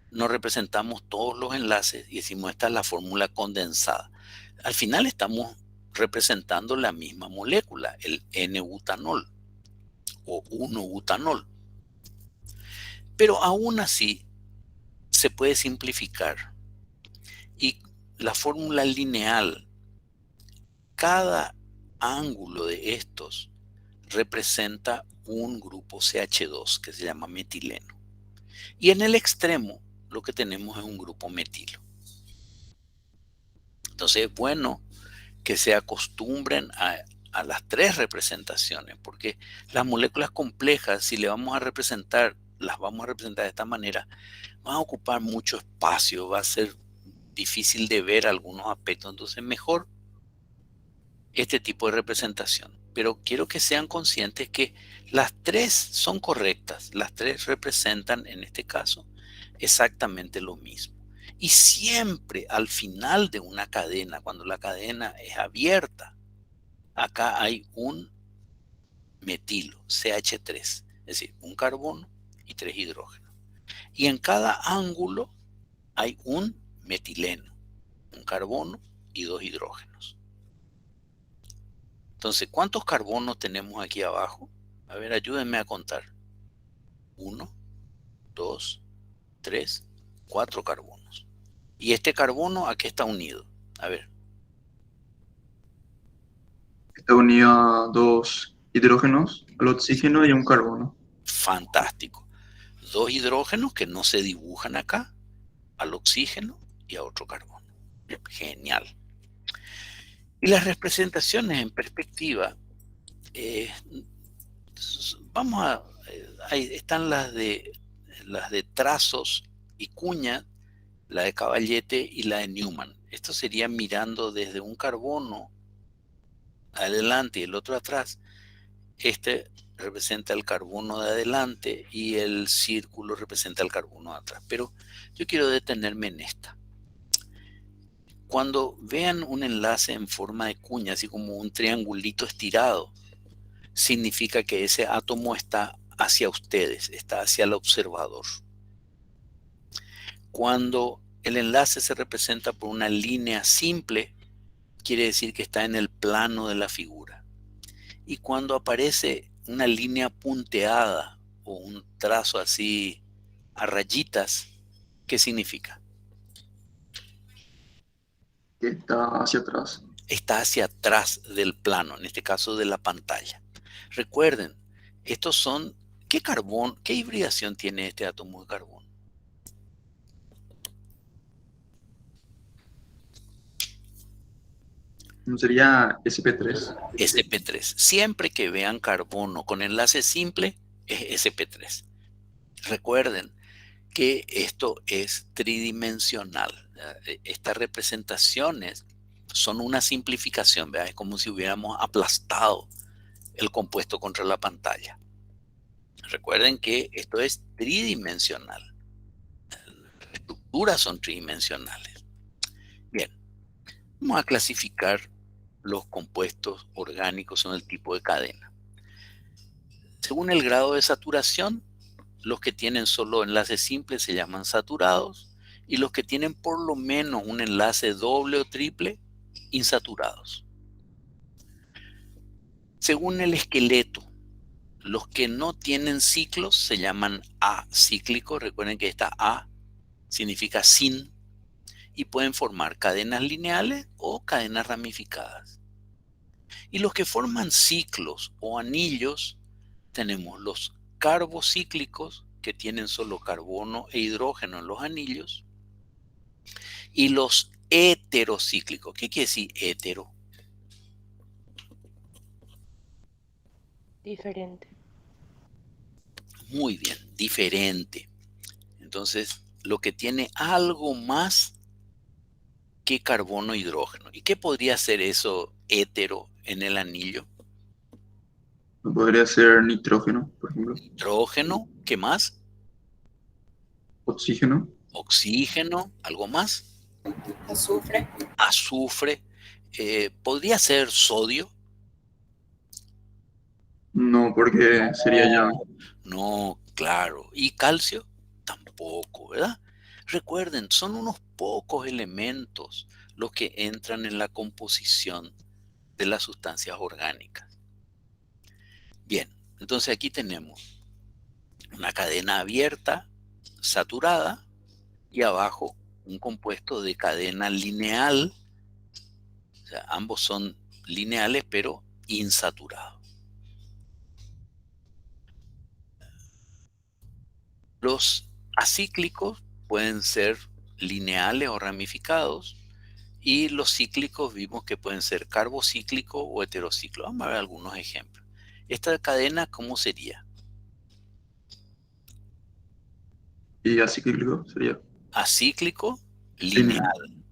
no representamos todos los enlaces y decimos esta es la fórmula condensada. Al final estamos representando la misma molécula, el N-butanol o 1-butanol. Pero aún así se puede simplificar. Y la fórmula lineal, cada ángulo de estos representa un grupo CH2 que se llama metileno. Y en el extremo lo que tenemos es un grupo metilo. Entonces es bueno que se acostumbren a las 3 representaciones, porque las moléculas complejas, si le vamos a representar, las vamos a representar de esta manera, van a ocupar mucho espacio, va a ser difícil de ver algunos aspectos. Entonces mejor este tipo de representación. Pero quiero que sean conscientes que las 3 son correctas. Las 3 representan, en este caso, exactamente lo mismo. Y siempre al final de una cadena, cuando la cadena es abierta, acá hay un metilo, CH3, es decir, un carbono y 3 hidrógenos. Y en cada ángulo hay un metileno, un carbono y 2 hidrógenos. Entonces, ¿cuántos carbonos tenemos aquí abajo? A ver, ayúdenme a contar. 1, 2, 3, 4 carbonos. ¿Y este carbono a qué está unido? A ver. Está unido a 2 hidrógenos, al oxígeno y a un carbono. Fantástico. 2 hidrógenos que no se dibujan acá, al oxígeno y a otro carbono. Genial. Y las representaciones en perspectiva, ahí están las de Trazos y Cuña, la de Cavallete y la de Newman. Esto sería mirando desde un carbono adelante y el otro atrás. Este representa el carbono de adelante y el círculo representa el carbono de atrás. Pero yo quiero detenerme en esta. Cuando vean un enlace en forma de cuña, así como un triangulito estirado, significa que ese átomo está hacia ustedes, está hacia el observador. Cuando el enlace se representa por una línea simple, quiere decir que está en el plano de la figura. Y cuando aparece una línea punteada o un trazo así a rayitas, ¿qué significa? Que está hacia atrás. Está hacia atrás del plano, en este caso de la pantalla. Recuerden, estos son, ¿qué hibridación tiene este átomo de carbono? ¿No sería SP3? sp3. Siempre que vean carbono con enlace simple, es sp3. Recuerden que esto es tridimensional. Estas representaciones son una simplificación, ¿verdad? Es como si hubiéramos aplastado el compuesto contra la pantalla. Recuerden que esto es tridimensional. Las estructuras son tridimensionales. Bien, vamos a clasificar los compuestos orgánicos en el tipo de cadena. Según el grado de saturación, los que tienen solo enlace simple se llaman saturados y los que tienen por lo menos un enlace doble o triple, insaturados. Según el esqueleto, los que no tienen ciclos se llaman acíclicos. Recuerden que esta A significa sin y pueden formar cadenas lineales o cadenas ramificadas. Y los que forman ciclos o anillos, tenemos los carbocíclicos, que tienen solo carbono e hidrógeno en los anillos, y los heterocíclicos. ¿Qué quiere decir hetero? Diferente. Muy bien, diferente. Entonces, lo que tiene algo más que carbono e hidrógeno. ¿Y qué podría ser eso hetero en el anillo? ¿No podría ser nitrógeno, por ejemplo? Hidrógeno, ¿qué más? Oxígeno. Oxígeno, ¿algo más? Azufre. Azufre. ¿Podría ser sodio? No, porque sería ya. No, claro. ¿Y calcio? Tampoco, ¿verdad? Recuerden, son unos pocos elementos los que entran en la composición de las sustancias orgánicas. Bien, entonces aquí tenemos una cadena abierta, saturada, y abajo un compuesto de cadena lineal. O sea, ambos son lineales, pero insaturados. Los acíclicos pueden ser lineales o ramificados, y los cíclicos vimos que pueden ser carbocíclicos o heterocíclicos. Vamos a ver algunos ejemplos. Esta cadena, ¿cómo sería? Y acíclico sería. Acíclico, Lineal. lineal.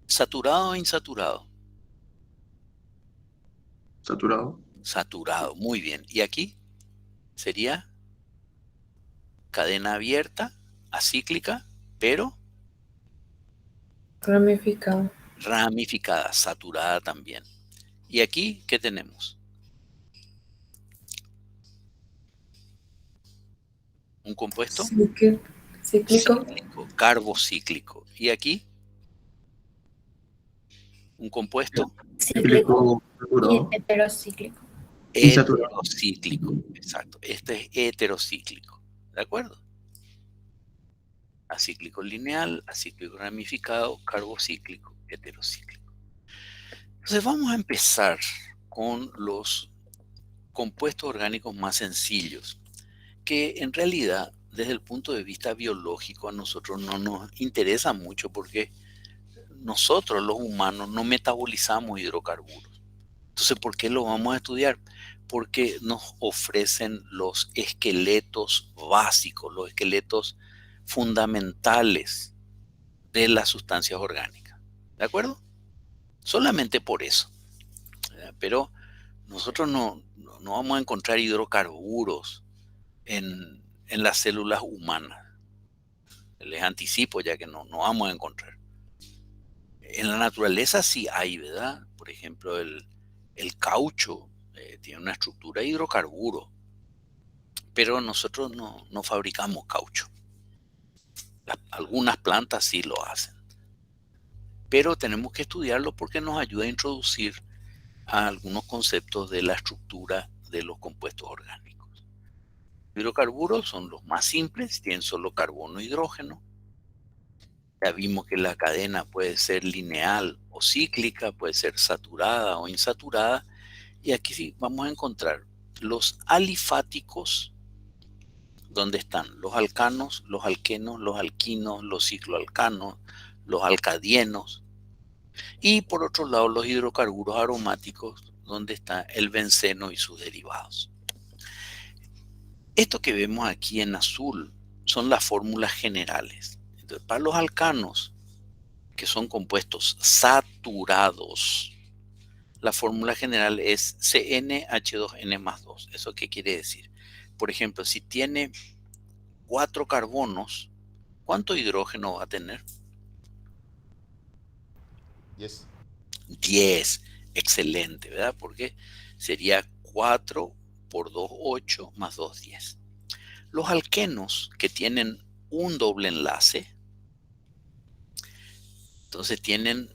Saturado o insaturado. Saturado. Saturado, muy bien. ¿Y aquí? Sería cadena abierta, acíclica, pero Ramificado. ramificada, saturada también. ¿Y aquí qué tenemos? ¿Un compuesto? Cíclico. Cíclico, carbocíclico. ¿Y aquí? ¿Un compuesto? Cíclico. Saturado. Y heterocíclico. Insaturado. Heterocíclico, exacto. Este es heterocíclico, ¿de acuerdo? Acíclico lineal, acíclico ramificado, carbocíclico, heterocíclico. Entonces vamos a empezar con los compuestos orgánicos más sencillos, que en realidad desde el punto de vista biológico a nosotros no nos interesa mucho porque nosotros los humanos no metabolizamos hidrocarburos. Entonces, ¿por qué lo vamos a estudiar? Porque nos ofrecen los esqueletos básicos, los esqueletos fundamentales de las sustancias orgánicas. ¿De acuerdo? Solamente por eso. Pero nosotros no vamos a encontrar hidrocarburos en las células humanas. Les anticipo ya que no vamos a encontrar. En la naturaleza sí hay, ¿verdad? Por ejemplo, el caucho tiene una estructura de hidrocarburo, pero nosotros no fabricamos caucho. Algunas plantas sí lo hacen. Pero tenemos que estudiarlo porque nos ayuda a introducir a algunos conceptos de la estructura de los compuestos orgánicos. Los hidrocarburos son los más simples, tienen solo carbono e hidrógeno. Ya vimos que la cadena puede ser lineal o cíclica, puede ser saturada o insaturada. Y aquí sí vamos a encontrar los alifáticos, donde están los alcanos, los alquenos, los alquinos, los cicloalcanos, los alcadienos. Y por otro lado, los hidrocarburos aromáticos, donde está el benceno y sus derivados. Esto que vemos aquí en azul son las fórmulas generales. Entonces, para los alcanos, que son compuestos saturados, la fórmula general es CnH2n más 2. ¿Eso qué quiere decir? Por ejemplo, si tiene 4 carbonos, ¿cuánto hidrógeno va a tener? 10. 10. Excelente, ¿verdad? Porque sería 4 por 2, 8, más 2, 10. Los alquenos que tienen un doble enlace, entonces tienen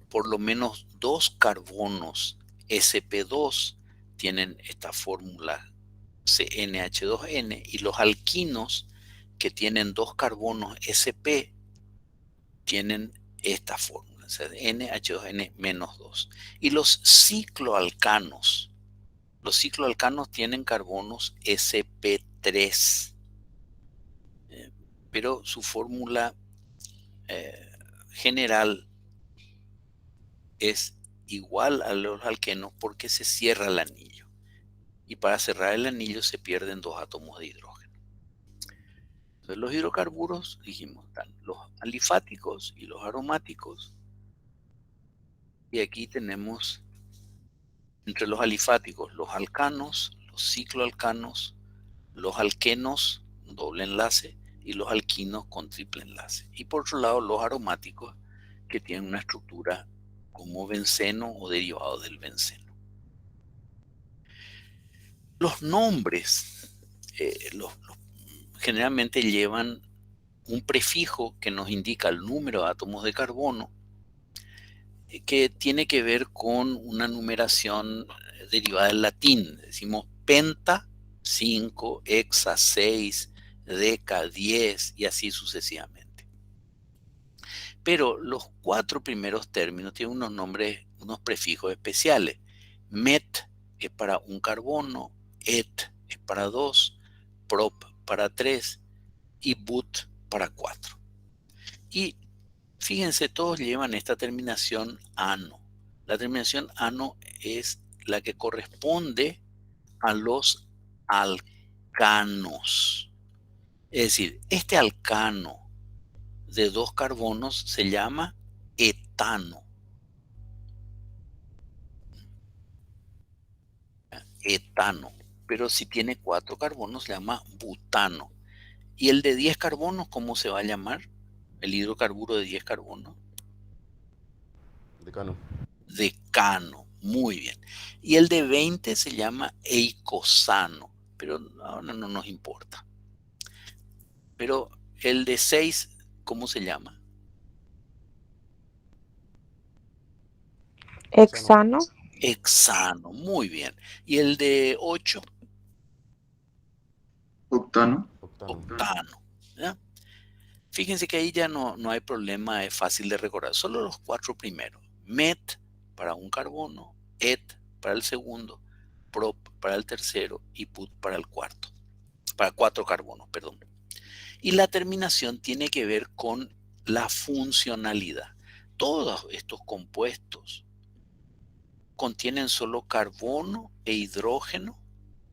por lo menos 2 carbonos sp2, tienen esta fórmula CnH2n, y los alquinos que tienen 2 carbonos sp tienen esta fórmula, o sea, NH2n menos 2. Y los cicloalcanos tienen carbonos sp3, pero su fórmula general es igual a los alquenos porque se cierra el anillo. Y para cerrar el anillo se pierden 2 átomos de hidrógeno. Entonces los hidrocarburos, dijimos, están los alifáticos y los aromáticos. Y aquí tenemos entre los alifáticos los alcanos, los cicloalcanos, los alquenos, doble enlace, y los alquinos con triple enlace. Y por otro lado los aromáticos, que tienen una estructura como benceno o derivado del benceno. Los nombres generalmente llevan un prefijo que nos indica el número de átomos de carbono, que tiene que ver con una numeración derivada del latín. Decimos penta, 5, hexa, 6, deca, 10 y así sucesivamente. Pero los 4 primeros términos tienen unos nombres, unos prefijos especiales. Met es para un carbono, et es para 2, prop para 3 y but para 4. Y fíjense, todos llevan esta terminación ano. La terminación ano es la que corresponde a los alcanos. Es decir, este alcano de 2 carbonos se llama etano. Etano. Pero si tiene 4 carbonos se llama butano. ¿Y el de 10 carbonos cómo se va a llamar? El hidrocarburo de 10 carbonos. Decano. Decano. Muy bien. Y el de 20 se llama eicosano. Pero ahora no nos importa. Pero el de 6, ¿cómo se llama? Hexano. Hexano. Muy bien. ¿Y el de 8? Octano. Octano. ¿Ya? Fíjense que ahí ya no hay problema, es fácil de recordar. Solo los 4 primeros. Met para un carbono, et para el segundo, prop para el tercero y put para el cuarto. Para 4 carbonos, perdón. Y la terminación tiene que ver con la funcionalidad. Todos estos compuestos contienen solo carbono e hidrógeno.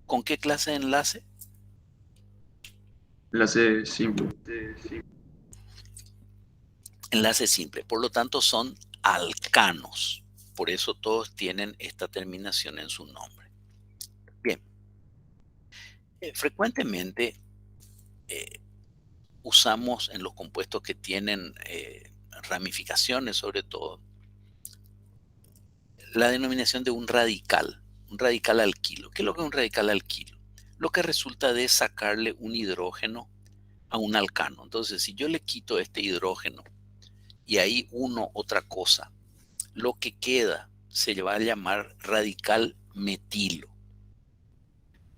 ¿Con qué clase de enlace? Enlace simple. Enlace simple. Por lo tanto, son alcanos. Por eso todos tienen esta terminación en su nombre. Bien. Frecuentemente usamos en los compuestos que tienen ramificaciones, sobre todo, la denominación de un radical alquilo. ¿Qué es lo que es un radical alquilo? Lo que resulta de sacarle un hidrógeno a un alcano. Entonces, si yo le quito este hidrógeno y ahí uno otra cosa, lo que queda se va a llamar radical metilo.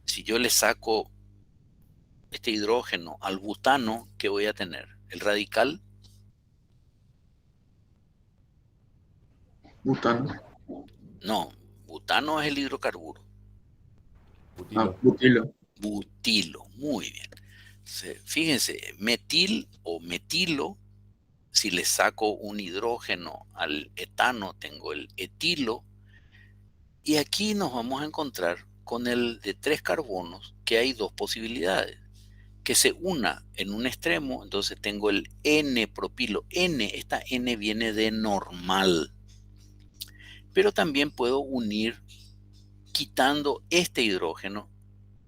Si yo le saco este hidrógeno al butano, ¿qué voy a tener? El radical Butano. no, butano es el hidrocarburo. Butilo. Butilo. Butilo, muy bien. Fíjense, metil o metilo, si le saco un hidrógeno al etano, tengo el etilo. Y aquí nos vamos a encontrar con el de 3 carbonos, que hay 2 posibilidades. Que se una en un extremo, entonces tengo el N-propilo. Esta N viene de normal. Pero también puedo unir quitando este hidrógeno,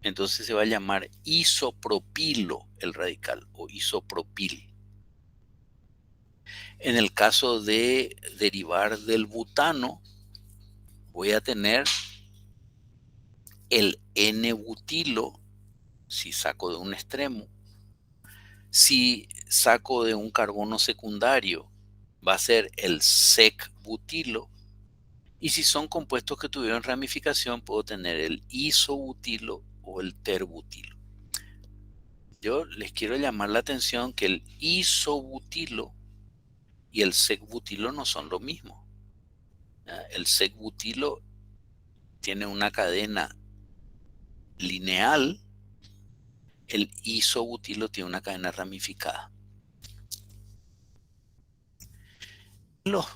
entonces se va a llamar isopropilo el radical o isopropil. En el caso de derivar del butano, voy a tener el N-butilo si saco de un extremo. Si saco de un carbono secundario, va a ser el sec-butilo. Y si son compuestos que tuvieron ramificación, puedo tener el isobutilo o el terbutilo. Yo les quiero llamar la atención que el isobutilo y el sec-butilo no son lo mismo. El sec-butilo tiene una cadena lineal, el isobutilo tiene una cadena ramificada. Los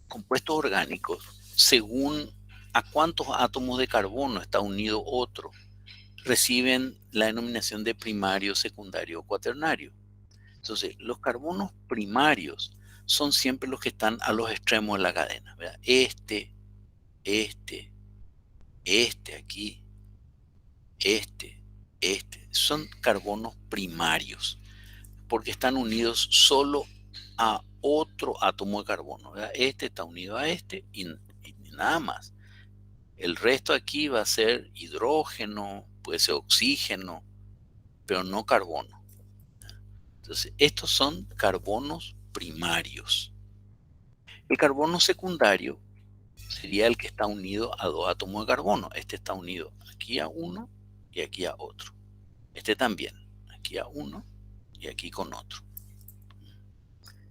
compuestos orgánicos, según a cuántos átomos de carbono está unido otro, reciben la denominación de primario, secundario o cuaternario. Entonces, los carbonos primarios son siempre los que están a los extremos de la cadena, ¿verdad? Este aquí, son carbonos primarios, porque están unidos solo a otro átomo de carbono, ¿verdad? Este está unido a este y nada más. El resto aquí va a ser hidrógeno, puede ser oxígeno, pero no carbono. Entonces, estos son carbonos primarios. El carbono secundario sería el que está unido a 2 átomos de carbono. Este está unido aquí a uno y aquí a otro. Este también, aquí a uno y aquí con otro.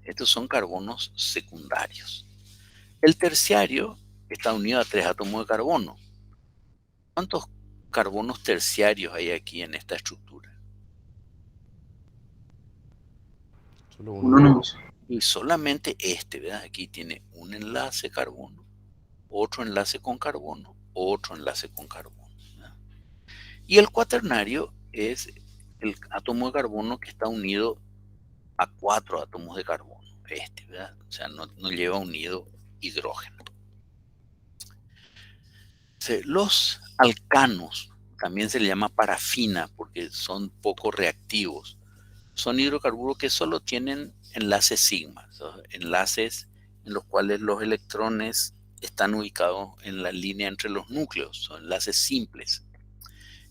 Estos son carbonos secundarios. El terciario está unido a 3 átomos de carbono. ¿Cuántos carbonos terciarios hay aquí en esta estructura? Solo Uno uno. nomás. Y solamente ¿verdad? Aquí tiene un enlace carbono, otro enlace con carbono, otro enlace con carbono, ¿verdad? Y el cuaternario es el átomo de carbono que está unido a 4 átomos de carbono, ¿verdad? O sea, no lleva unido hidrógeno. Los alcanos, también se le llama parafina porque son poco reactivos. Son hidrocarburos que solo tienen enlaces sigma, enlaces en los cuales los electrones están ubicados en la línea entre los núcleos, son enlaces simples.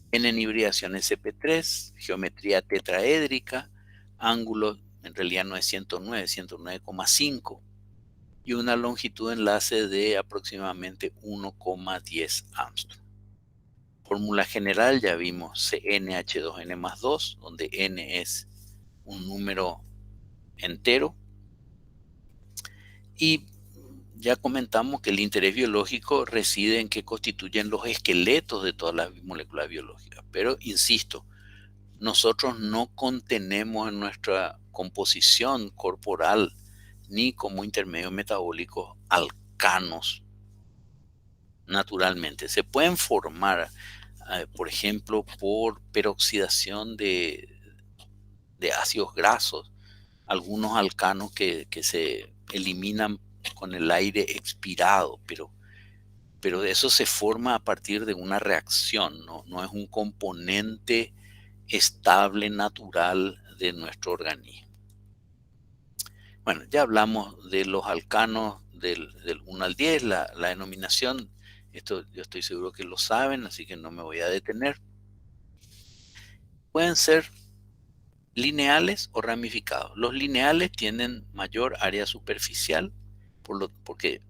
Tienen hibridación sp3, geometría tetraédrica, ángulo en realidad no es 109, 109,5 y una longitud de enlace de aproximadamente 1,10 Armstrong. Fórmula general ya vimos CnH2n más 2, donde n es un número entero. Y ya comentamos que el interés biológico reside en que constituyen los esqueletos de todas las moléculas biológicas. Pero, insisto, nosotros no contenemos en nuestra composición corporal ni como intermedio metabólico alcanos naturalmente. Se pueden formar, por ejemplo, por peroxidación de ácidos grasos, algunos alcanos que se eliminan con el aire expirado, pero eso se forma a partir de una reacción, no es un componente estable, natural de nuestro organismo. Bueno, ya hablamos de los alcanos del 1 al 10, la denominación, esto yo estoy seguro que lo saben, así que no me voy a detener. Pueden ser ¿Lineales o ramificados? Los lineales tienen mayor área superficial porque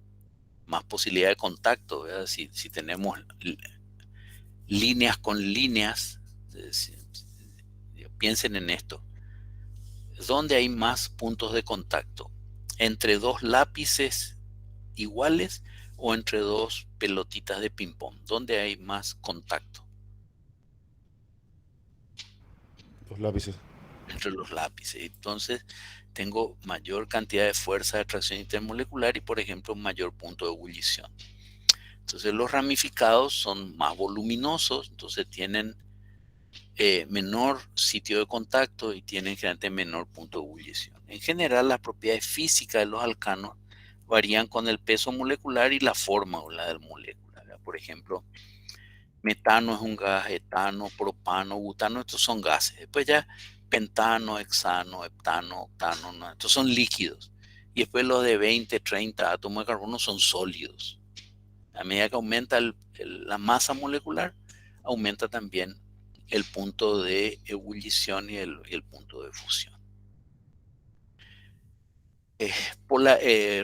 más posibilidad de contacto, ¿verdad? Si tenemos líneas con líneas, piensen en esto. ¿Dónde hay más puntos de contacto? ¿Entre dos lápices iguales o entre dos pelotitas de ping-pong? ¿Dónde hay más contacto? Los lápices. Entre los lápices. Entonces, tengo mayor cantidad de fuerza de atracción intermolecular y, por ejemplo, mayor punto de ebullición. Entonces, los ramificados son más voluminosos, entonces tienen menor sitio de contacto y tienen generalmente menor punto de ebullición. En general, las propiedades físicas de los alcanos varían con el peso molecular y la fórmula del molécula. Por ejemplo, metano es un gas, etano, propano, butano, estos son gases. Después ya pentano, hexano, heptano, octano, ¿no? Estos son líquidos. Y después los de 20, 30 átomos de carbono son sólidos. A medida que aumenta la masa molecular, aumenta también el punto de ebullición y el punto de fusión.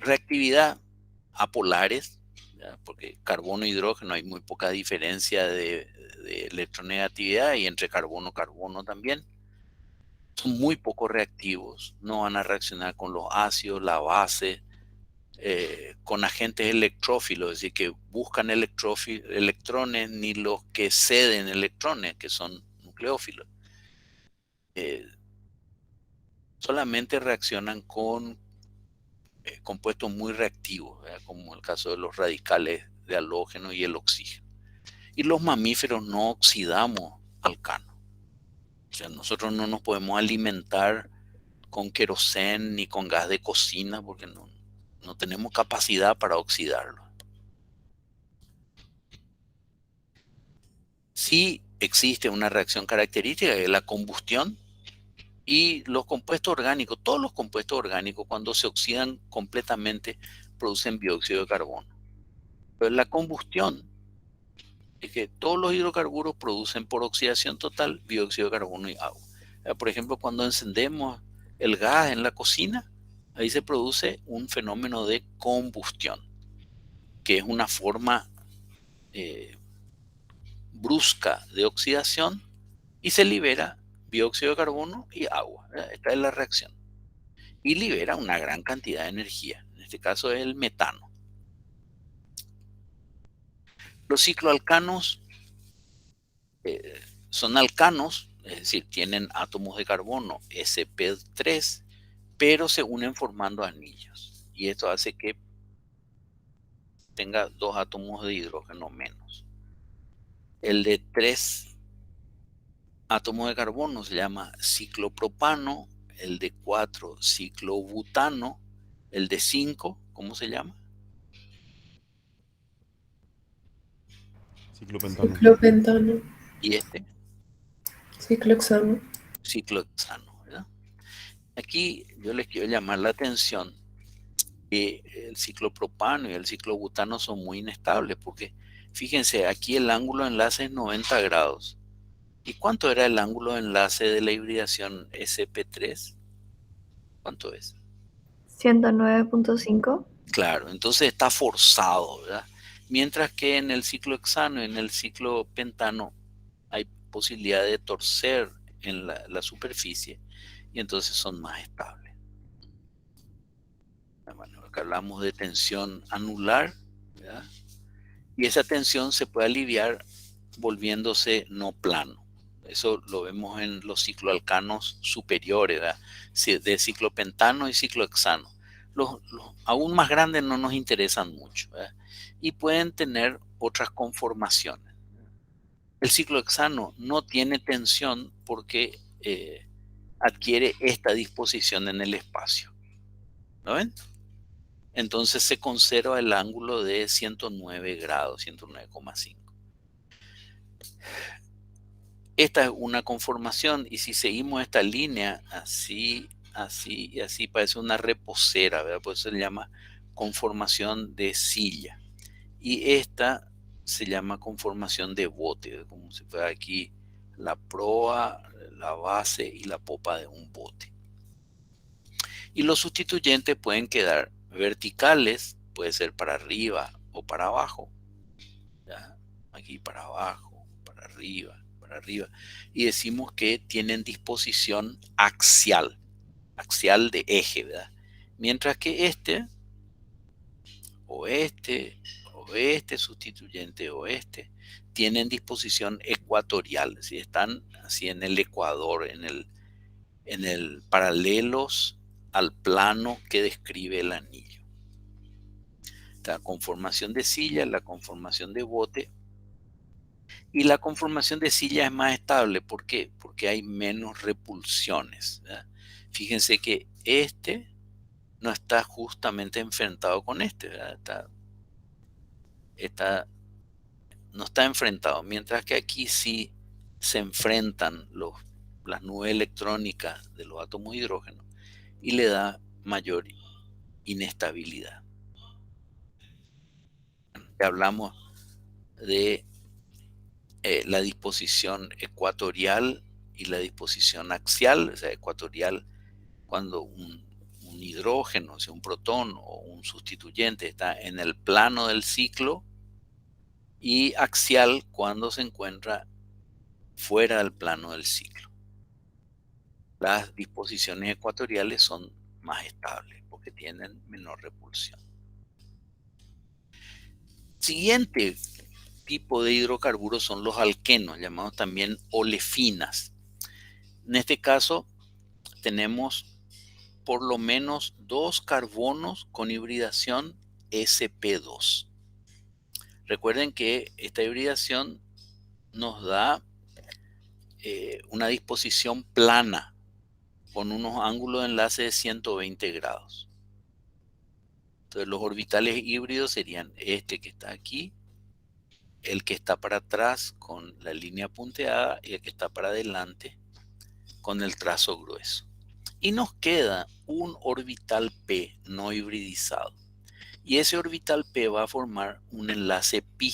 Reactividad apolares, ¿ya? Porque carbono e hidrógeno hay muy poca diferencia de electronegatividad y entre carbono también. Son muy poco reactivos, no van a reaccionar con los ácidos, la base, con agentes electrófilos, es decir, que buscan electrones, ni los que ceden electrones, que son nucleófilos. Solamente reaccionan con compuestos muy reactivos, ¿verdad? Como el caso de los radicales de halógeno y el oxígeno. Y los mamíferos no oxidamos alcano. O sea, nosotros no nos podemos alimentar con queroseno ni con gas de cocina porque no tenemos capacidad para oxidarlo. Sí existe una reacción característica que es la combustión y los compuestos orgánicos, todos los compuestos orgánicos cuando se oxidan completamente producen dióxido de carbono. Pero la combustión es que todos los hidrocarburos producen por oxidación total dióxido de carbono y agua. Por ejemplo, cuando encendemos el gas en la cocina, ahí se produce un fenómeno de combustión, que es una forma brusca de oxidación y se libera dióxido de carbono y agua. Esta es la reacción. Y libera una gran cantidad de energía. En este caso es el metano. Los cicloalcanos son alcanos, es decir, tienen átomos de carbono sp3, pero se unen formando anillos. Y esto hace que tenga 2 átomos de hidrógeno menos. El de 3 átomos de carbono se llama ciclopropano, el de 4 ciclobutano, el de 5, ¿cómo se llama? Ciclopentano. Ciclopentano. Y este, Ciclohexano. ciclohexano, ¿verdad? Aquí yo les quiero llamar la atención que el ciclopropano y el ciclobutano son muy inestables porque fíjense, aquí el ángulo de enlace es 90 grados. ¿Y cuánto era el ángulo de enlace de la hibridación sp3? ¿Cuánto es? 109.5. Claro, entonces está forzado, ¿verdad? Mientras que en el ciclohexano y en el ciclopentano hay posibilidad de torcer en la superficie y entonces son más estables. Bueno, acá hablamos de tensión anular, ¿verdad? Y esa tensión se puede aliviar volviéndose no plano. Eso lo vemos en los cicloalcanos superiores, ¿verdad? De ciclopentano y ciclohexano. Los aún más grandes no nos interesan mucho, ¿verdad? Y pueden tener otras conformaciones. El ciclohexano no tiene tensión porque adquiere esta disposición en el espacio. ¿Lo ven? Entonces se conserva el ángulo de 109 grados, 109,5. Esta es una conformación y si seguimos esta línea así, así y así parece una reposera, ¿verdad? Por eso se llama conformación de silla. Y esta se llama conformación de bote, como si fuera aquí la proa, la base y la popa de un bote. Y los sustituyentes pueden quedar verticales, puede ser para arriba o para abajo. ¿Ya? Aquí para abajo, para arriba, para arriba. Y decimos que tienen disposición axial de eje, ¿verdad? Mientras que este sustituyente o tienen disposición ecuatorial, ¿sí? Están así en el ecuador, en el paralelos al plano que describe el anillo. La conformación de silla, la conformación de bote, y la conformación de silla es más estable. ¿Por qué? Porque hay menos repulsiones, ¿verdad? Fíjense que no está justamente enfrentado con ¿verdad? No está enfrentado, mientras que aquí sí se enfrentan las nubes electrónicas de los átomos de hidrógeno y le da mayor inestabilidad. Ya hablamos de la disposición ecuatorial y la disposición axial. O sea, ecuatorial cuando un hidrógeno, o sea, un protón o un sustituyente está en el plano del ciclo, y axial cuando se encuentra fuera del plano del ciclo. Las disposiciones ecuatoriales son más estables porque tienen menor repulsión. Siguiente tipo de hidrocarburos son los alquenos, llamados también olefinas. En este caso tenemos por lo menos 2 carbonos con hibridación sp2. Recuerden que esta hibridación nos da una disposición plana con unos ángulos de enlace de 120 grados. Entonces los orbitales híbridos serían este que está aquí, el que está para atrás con la línea punteada y el que está para adelante con el trazo grueso. Y nos queda un orbital P no hibridizado. Y ese orbital P va a formar un enlace pi.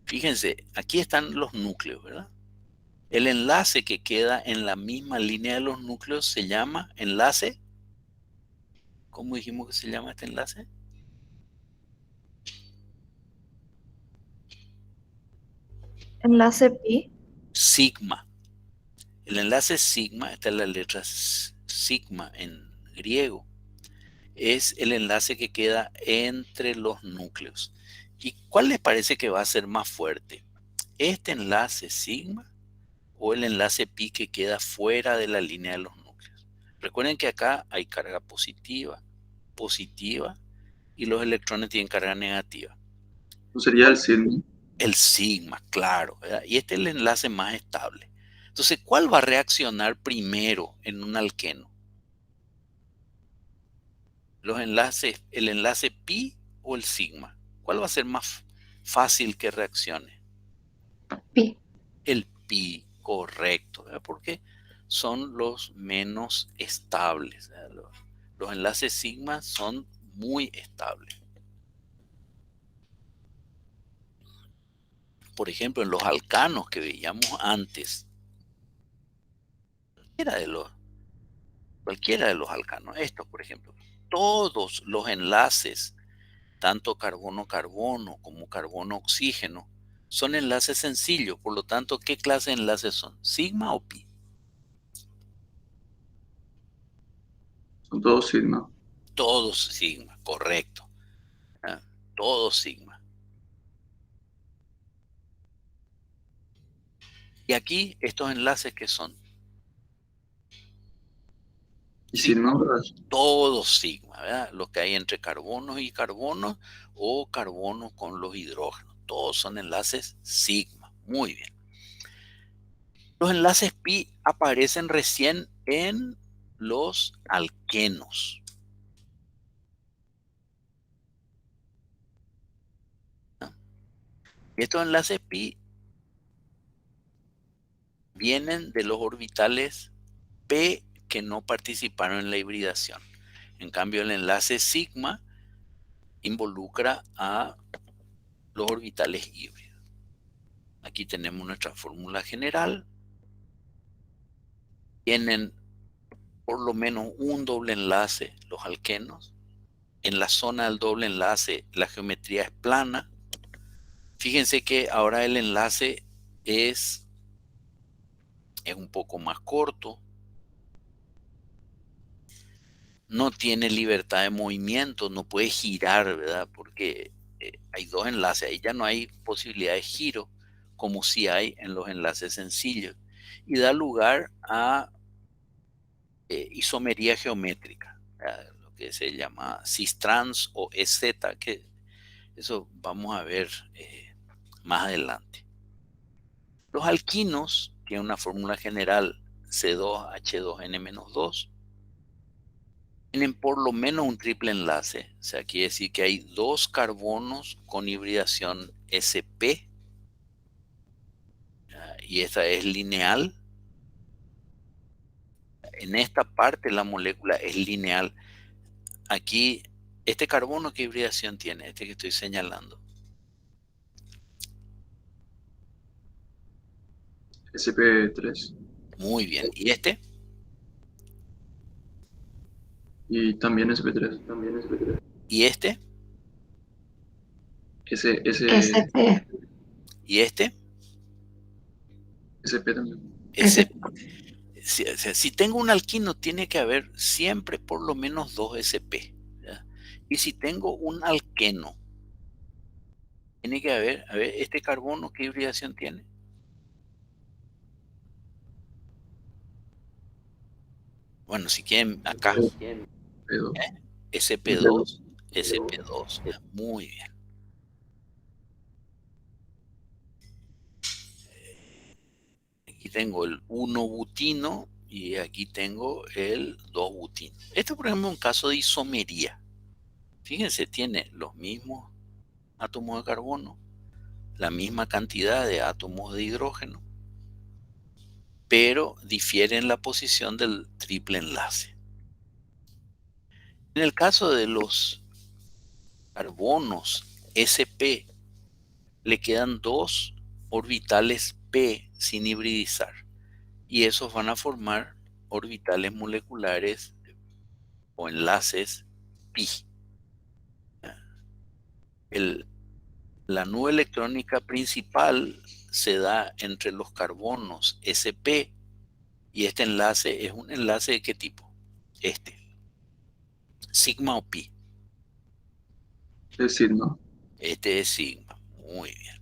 Fíjense, aquí están los núcleos, ¿verdad? El enlace que queda en la misma línea de los núcleos se llama enlace. ¿Cómo dijimos que se llama este enlace? Enlace pi. Sigma. El enlace sigma, esta es la letra sigma en griego, es el enlace que queda entre los núcleos. ¿Y cuál les parece que va a ser más fuerte? ¿Este enlace sigma o el enlace pi que queda fuera de la línea de los núcleos? Recuerden que acá hay carga positiva y los electrones tienen carga negativa. Sería el sigma. El sigma, claro, ¿verdad? Y este es el enlace más estable. Entonces, ¿cuál va a reaccionar primero en un alqueno? ¿El enlace pi o el sigma? ¿Cuál va a ser más fácil que reaccione? Pi. El pi, correcto, ¿verdad? Porque son los menos estables. Los enlaces sigma son muy estables. Por ejemplo, en los alcanos que veíamos antes, cualquiera de los alcanos, estos por ejemplo, todos los enlaces, tanto carbono-carbono como carbono-oxígeno, son enlaces sencillos. Por lo tanto, ¿qué clase de enlaces son? ¿Sigma o pi? Son todos sigma. Todos sigma, correcto. ¿Ah? Todos sigma. Y aquí estos enlaces que son Y sigma, ¿verdad? todos sigma, ¿verdad? Los que hay entre carbonos y carbonos o carbonos con los hidrógenos. Todos son enlaces sigma. Muy bien. Los enlaces pi aparecen recién en los alquenos. Y estos enlaces pi vienen de los orbitales P que no participaron en la hibridación. En cambio, el enlace sigma involucra a los orbitales híbridos. Aquí tenemos nuestra fórmula general. tienen por lo menos un doble enlace, los alquenos. En la zona del doble enlace la geometría es plana. Fíjense que ahora el enlace es un poco más corto. No tiene libertad de movimiento, no puede girar, ¿verdad? Porque hay dos enlaces, ahí ya no hay posibilidad de giro, como si hay en los enlaces sencillos. Y da lugar a isomería geométrica, ¿verdad? Lo que se llama cis-trans o EZ, que eso vamos a ver más adelante. Los alquinos tienen una fórmula general C2H2N-2. Tienen por lo menos un triple enlace, o sea, quiere decir que hay dos carbonos con hibridación sp, y esta es lineal. En esta parte la molécula es lineal. Aquí, este carbono, ¿qué hibridación tiene? Este que estoy señalando. SP3. Muy bien. ¿Y este? Y también SP3. ¿Y este? SP. ¿Y este? SP también. Ese. Si tengo un alquino, tiene que haber siempre por lo menos dos sp, ¿ya? Y si tengo un alqueno, tiene que haber, a ver, este carbono, ¿qué hibridación tiene? Bueno, si quieren, acá, P2. sp2, sp2, ¿ya? Muy bien. Aquí tengo el 1-butino y aquí tengo el 2-butino. Este, por ejemplo, es un caso de isomería. Fíjense, tiene los mismos átomos de carbono, la misma cantidad de átomos de hidrógeno, pero difiere en la posición del triple enlace. En el caso de los carbonos sp, le quedan dos orbitales p sin hibridizar, y esos van a formar orbitales moleculares o enlaces pi. La nube electrónica principal se da entre los carbonos sp, y este enlace es un enlace de qué tipo? Este, sigma o pi. Es sigma. Este es sigma. Muy bien.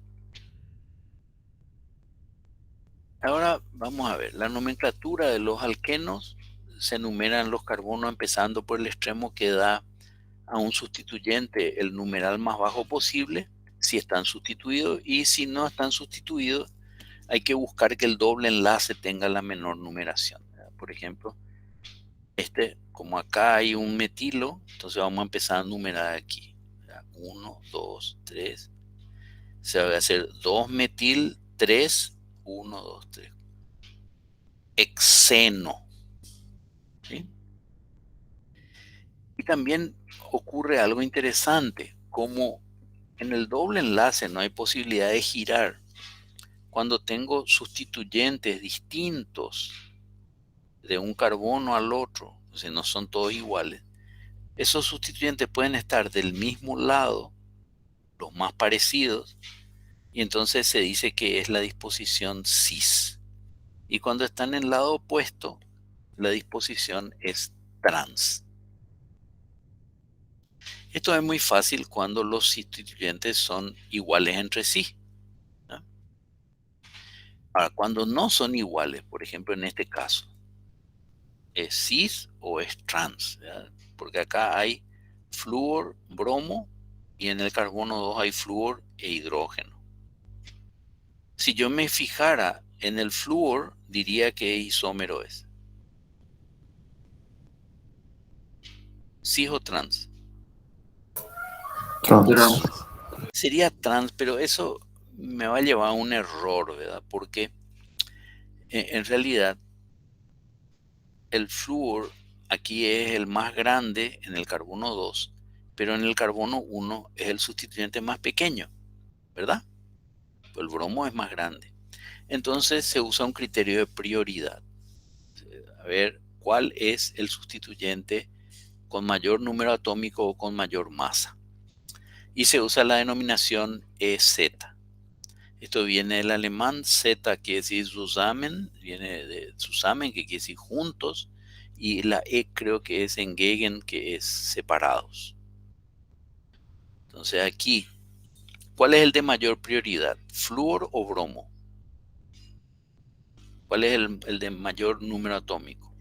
Ahora vamos a ver la nomenclatura de los alquenos. Se enumeran los carbonos empezando por el extremo que da a un sustituyente el numeral más bajo posible si están sustituidos, y si no están sustituidos hay que buscar que el doble enlace tenga la menor numeración. Por ejemplo, como acá hay un metilo, entonces vamos a empezar a numerar aquí. 1, 2, 3. Se va a hacer 2-metil 3, 1, 2, 3. Hexeno. ¿Sí? Y también ocurre algo interesante, como en el doble enlace no hay posibilidad de girar. Cuando tengo sustituyentes distintos de un carbono al otro, o sea, no son todos iguales, esos sustituyentes pueden estar del mismo lado, los más parecidos, y entonces se dice que es la disposición cis. Y cuando están en el lado opuesto, la disposición es trans. Esto es muy fácil cuando los sustituyentes son iguales entre sí, ¿no? Ahora, cuando no son iguales, por ejemplo en este caso, ¿es cis o es trans? ¿Verdad? Porque acá hay flúor, bromo, y en el carbono 2 hay flúor e hidrógeno. Si yo me fijara en el flúor, diría que isómero es. ¿Cis o trans? Trans. Sería trans, pero eso me va a llevar a un error, ¿verdad? Porque en realidad el flúor aquí es el más grande en el carbono 2, pero en el carbono 1 es el sustituyente más pequeño, ¿verdad? El bromo es más grande. Entonces se usa un criterio de prioridad. a ver cuál es el sustituyente con mayor número atómico o con mayor masa. Y se usa la denominación EZ. Esto viene del alemán, Z quiere decir zusammen, viene de zusammen, que quiere decir juntos, y la E creo que es entgegen, que es separados. Entonces aquí, ¿cuál es el de mayor prioridad? ¿Flúor o bromo? ¿Cuál es el de mayor número atómico?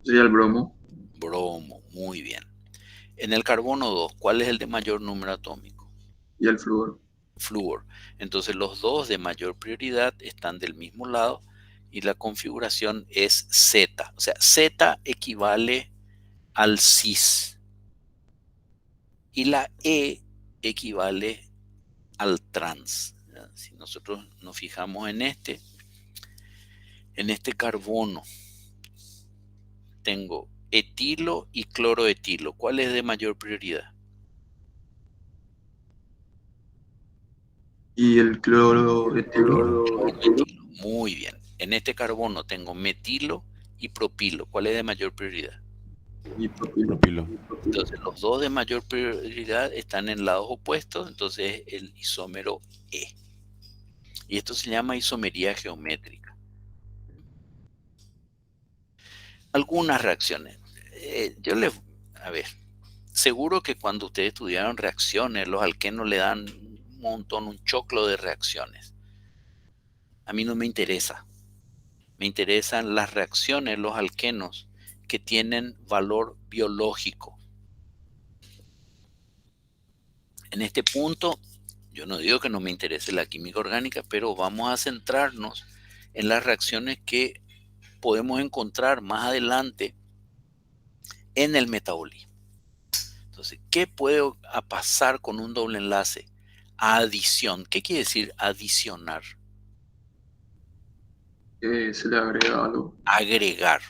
Sería el bromo. Bromo, muy bien. En el carbono 2, ¿cuál es el de mayor número atómico? Y el flúor. Flúor. Entonces los dos de mayor prioridad están del mismo lado y la configuración es Z. O sea, Z equivale al cis y la E equivale al trans. Si nosotros nos fijamos en este carbono, tengo etilo y cloroetilo. ¿Cuál es de mayor prioridad? Y el cloroetilo. Cloroetilo. Muy bien. En este carbono tengo metilo y propilo. ¿Cuál es de mayor prioridad? Y propilo. Propilo. Entonces los dos de mayor prioridad están en lados opuestos, entonces el isómero E. Y esto se llama isomería geométrica. Algunas reacciones. A ver, seguro que cuando ustedes estudiaron reacciones, los alquenos le dan un montón, un choclo de reacciones. A mí no me interesa. Me interesan las reacciones, los alquenos, que tienen valor biológico. En este punto, yo no digo que no me interese la química orgánica, pero vamos a centrarnos en las reacciones que podemos encontrar más adelante en el metabolismo. Entonces, ¿qué puede pasar con un doble enlace? Adición. ¿Qué quiere decir adicionar? Se le agrega algo. Agregar.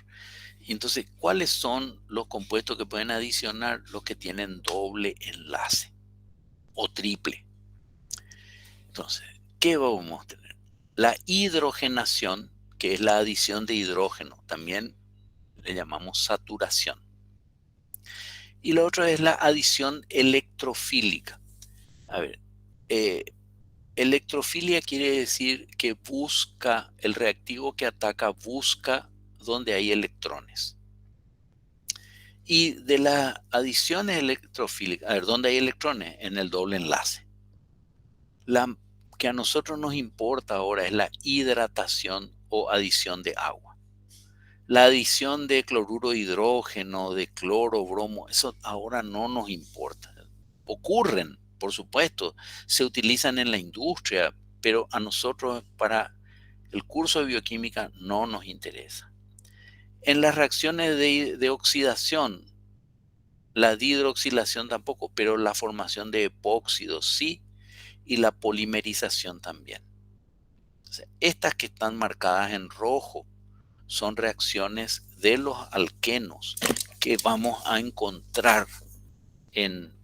Entonces, ¿cuáles son los compuestos que pueden adicionar? Los que tienen doble enlace o triple. Entonces, ¿qué vamos a tener? La hidrogenación, que es la adición de hidrógeno, también le llamamos saturación. Y lo otro es la adición electrofílica. A ver, electrofilia quiere decir que busca, el reactivo que ataca busca donde hay electrones. Y de las adiciones electrofílicas, a ver, ¿dónde hay electrones? En el doble enlace. La que a nosotros nos importa ahora es la hidratación o adición de agua. La adición de cloruro de hidrógeno, de cloro, bromo, eso ahora no nos importa. Ocurren, por supuesto, se utilizan en la industria, pero a nosotros para el curso de bioquímica no nos interesa. En las reacciones de oxidación, la dihidroxilación tampoco, pero la formación de epóxidos sí, y la polimerización también. O sea, estas que están marcadas en rojo son reacciones de los alquenos que vamos a encontrar en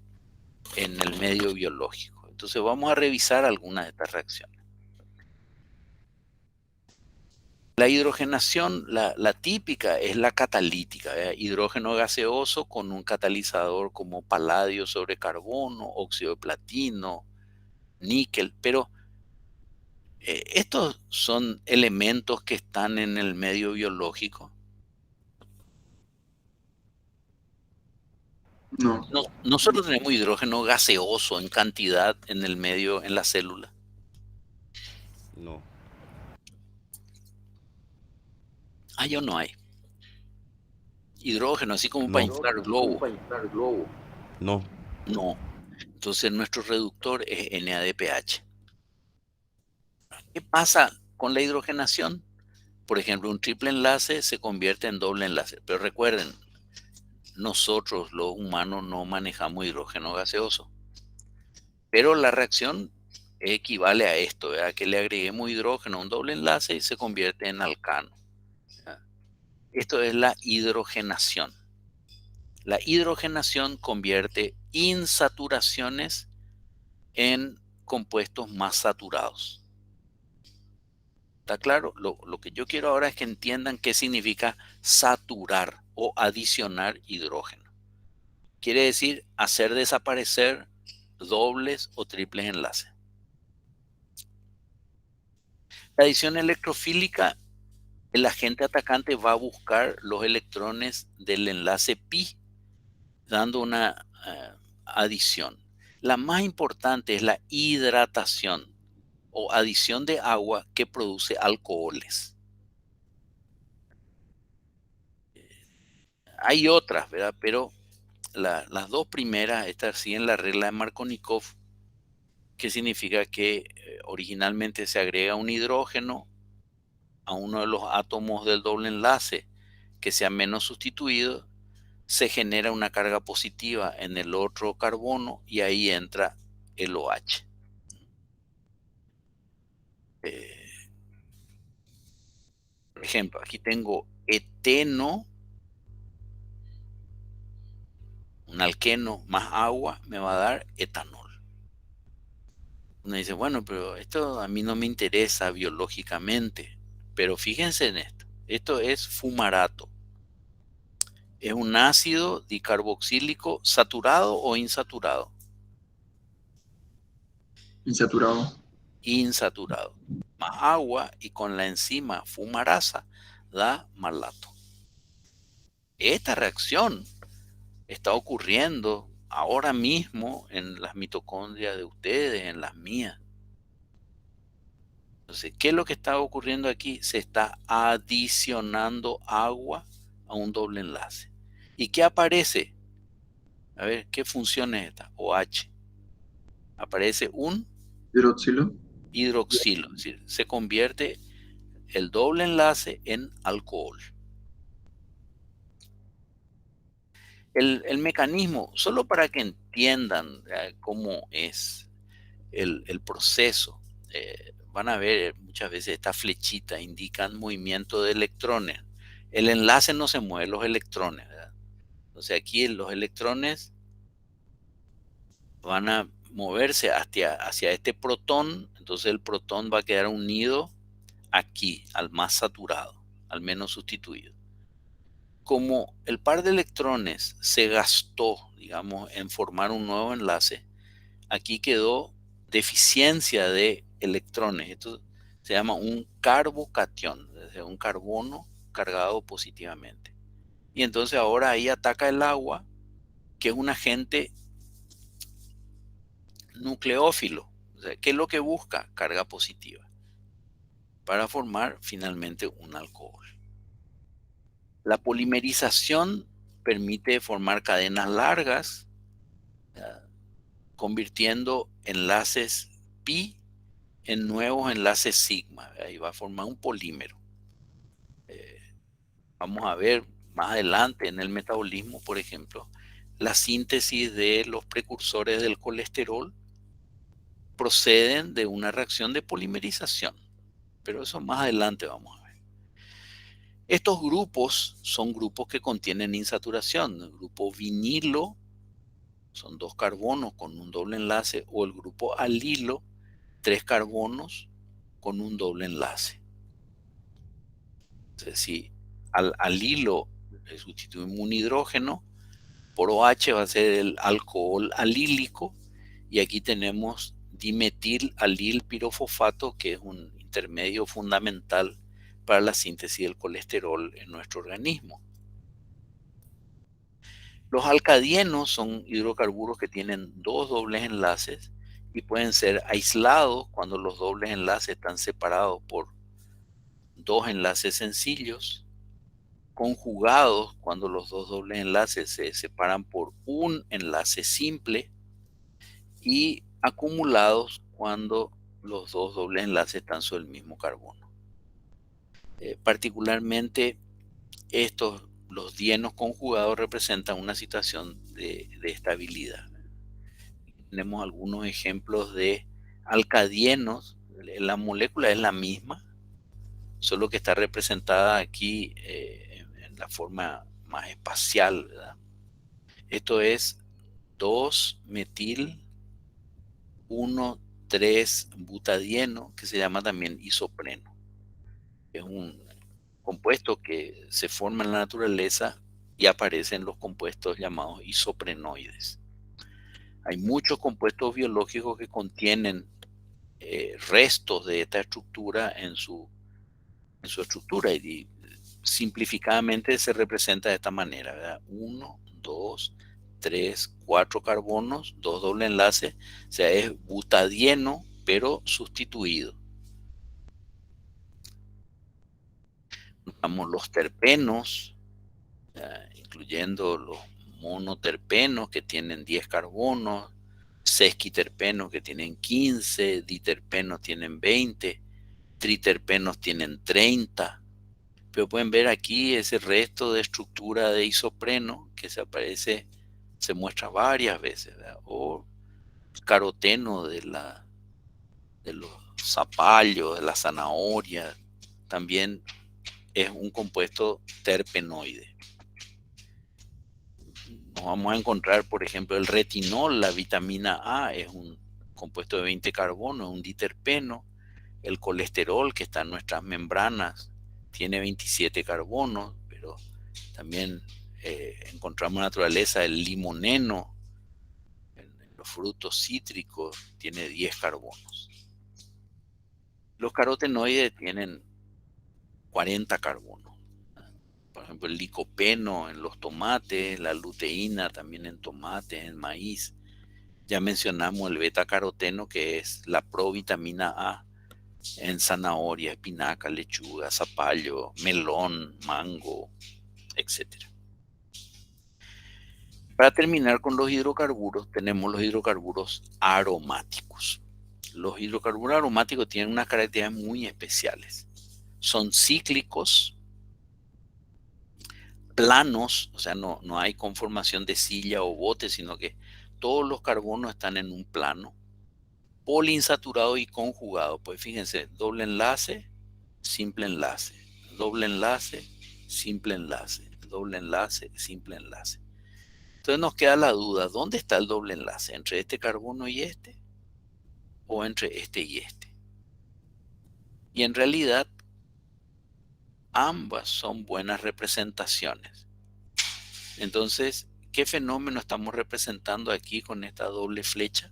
el medio biológico. Entonces vamos a revisar algunas de estas reacciones. La hidrogenación, la típica, es la catalítica, ¿verdad? Hidrógeno gaseoso con un catalizador como paladio sobre carbono, óxido de platino, níquel, pero estos son elementos que están en el medio biológico. No. Nosotros tenemos hidrógeno gaseoso en cantidad en el medio, en la célula. No. ¿Hay o no hay? Hidrógeno, así como No. para inflar globos. No. No. Entonces nuestro reductor es NADPH. ¿Qué pasa con la hidrogenación? Por ejemplo, un triple enlace se convierte en doble enlace. Pero recuerden, nosotros los humanos no manejamos hidrógeno gaseoso. Pero la reacción equivale a esto, ¿verdad? Que le agreguemos hidrógeno a un doble enlace y se convierte en alcano. Esto es la hidrogenación. La hidrogenación convierte insaturaciones en compuestos más saturados. ¿Está claro? Lo que yo quiero ahora es que entiendan qué significa saturar o adicionar hidrógeno. Quiere decir hacer desaparecer dobles o triples enlaces. La adición electrofílica, el agente atacante va a buscar los electrones del enlace pi, dando una adición. La más importante es la hidratación o adición de agua que produce alcoholes. Hay otras, ¿verdad? Pero las dos primeras, estas siguen la regla de Markovnikov, que significa que originalmente se agrega un hidrógeno a uno de los átomos del doble enlace que sea menos sustituido, se genera una carga positiva en el otro carbono y ahí entra el OH. Por ejemplo, aquí tengo eteno, un alqueno más agua me va a dar etanol. Uno dice, bueno, pero esto a mí no me interesa biológicamente, pero fíjense en esto. Esto es fumarato. Es un ácido dicarboxílico saturado o insaturado. Insaturado. Insaturado. Más agua y con la enzima fumarasa da malato. Esta reacción está ocurriendo ahora mismo en las mitocondrias de ustedes, en las mías. Entonces, ¿qué es lo que está ocurriendo aquí? Se está adicionando agua a un doble enlace. ¿Y qué aparece? A ver, ¿qué función es esta? OH. Aparece un Hidroxilo. hidroxilo, es decir, se convierte el doble enlace en alcohol. El mecanismo, solo para que entiendan cómo es el proceso, van a ver muchas veces esta flechita indican movimiento de electrones. El enlace no se mueve, los electrones, ¿verdad? Entonces aquí los electrones van a moverse hacia este protón, entonces el protón va a quedar unido aquí, al más saturado, al menos sustituido. Como el par de electrones se gastó, digamos, en formar un nuevo enlace, aquí quedó deficiencia de electrones. Esto se llama un carbocatión, es decir, un carbono cargado positivamente. Y entonces ahora ahí ataca el agua, que es un agente nucleófilo. O sea, ¿qué es lo que busca? Carga positiva, para formar finalmente un alcohol. La polimerización permite formar cadenas largas, convirtiendo enlaces pi en nuevos enlaces sigma. Ahí va a formar un polímero. Vamos a ver más adelante en el metabolismo, por ejemplo, la síntesis de los precursores del colesterol proceden de una reacción de polimerización. Pero eso más adelante vamos a ver. Estos grupos son grupos que contienen insaturación. El grupo vinilo son 2 carbonos con un doble enlace, o el grupo alilo, 3 carbonos con un doble enlace. Entonces, si al alilo le sustituimos un hidrógeno, por OH va a ser el alcohol alílico, y aquí tenemos dimetil alil pirofosfato, que es un intermedio fundamental para la síntesis del colesterol en nuestro organismo. Los alcadienos son hidrocarburos que tienen 2 dobles enlaces y pueden ser aislados cuando los dobles enlaces están separados por 2 enlaces sencillos, conjugados cuando los 2 dobles enlaces se separan por un enlace simple, y acumulados cuando los 2 dobles enlaces están sobre el mismo carbono. Particularmente los dienos conjugados representan una situación de estabilidad. Tenemos algunos ejemplos de alcadienos. La molécula es la misma, solo que está representada aquí en la forma más espacial, ¿verdad? Esto es 2-metil 1,3-butadieno, que se llama también isopreno. Es un compuesto que se forma en la naturaleza y aparece en los compuestos llamados isoprenoides. Hay muchos compuestos biológicos que contienen restos de esta estructura en su estructura y simplificadamente se representa de esta manera, ¿verdad? 1, 2, 3, 4 carbonos, 2 doble enlaces, o sea, es butadieno, pero sustituido. Notamos los terpenos, incluyendo los monoterpenos que tienen 10 carbonos, sesquiterpenos que tienen 15, diterpenos tienen 20, triterpenos tienen 30. Pero pueden ver aquí ese resto de estructura de isopreno que se muestra varias veces, ¿verdad? O caroteno de los zapallos, de la zanahoria, también es un compuesto terpenoide. Nos vamos a encontrar, por ejemplo, el retinol, la vitamina A, es un compuesto de 20 carbonos, un diterpeno. El colesterol que está en nuestras membranas tiene 27 carbonos, pero también encontramos en la naturaleza el limoneno, en los frutos cítricos, tiene 10 carbonos. Los carotenoides tienen 40 carbonos. Por ejemplo, el licopeno en los tomates, la luteína también en tomates, en maíz. Ya mencionamos el beta-caroteno, que es la provitamina A, en zanahoria, espinaca, lechuga, zapallo, melón, mango, etc. Para terminar con los hidrocarburos, tenemos los hidrocarburos aromáticos. Los hidrocarburos aromáticos tienen unas características muy especiales. Son cíclicos, planos, o sea, no hay conformación de silla o bote, sino que todos los carbonos están en un plano, poliinsaturado y conjugado. Pues fíjense, doble enlace, simple enlace, doble enlace, simple enlace, doble enlace, simple enlace. Entonces nos queda la duda, ¿dónde está el doble enlace? ¿Entre este carbono y este? ¿O entre este y este? Y en realidad, ambas son buenas representaciones. Entonces, ¿qué fenómeno estamos representando aquí con esta doble flecha?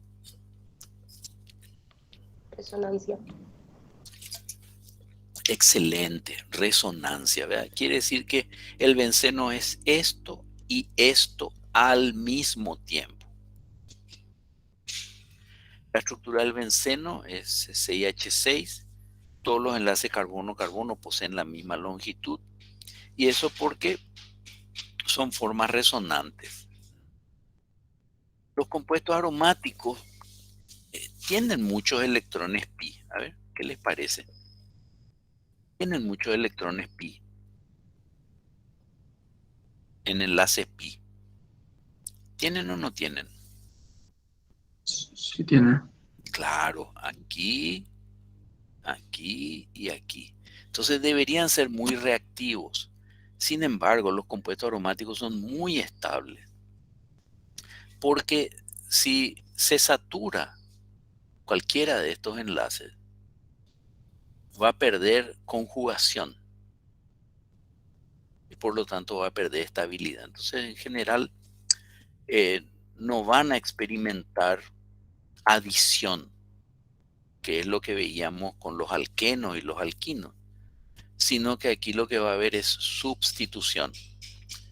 Resonancia. Excelente, resonancia, ¿verdad? Quiere decir que el benceno es esto y esto al mismo tiempo. La estructura del benceno es CH6. Todos los enlaces carbono-carbono poseen la misma longitud. Y eso porque son formas resonantes. Los compuestos aromáticos tienen muchos electrones pi. A ver, ¿qué les parece? Tienen muchos electrones pi. En enlaces pi. ¿Tienen o no tienen? Sí tiene. Claro, aquí, aquí y aquí. Entonces deberían ser muy reactivos. Sin embargo, los compuestos aromáticos son muy estables. Porque si se satura cualquiera de estos enlaces, va a perder conjugación. Y por lo tanto va a perder estabilidad. Entonces, en general, no van a experimentar adición, que es lo que veíamos con los alquenos y los alquinos, sino que aquí lo que va a haber es sustitución.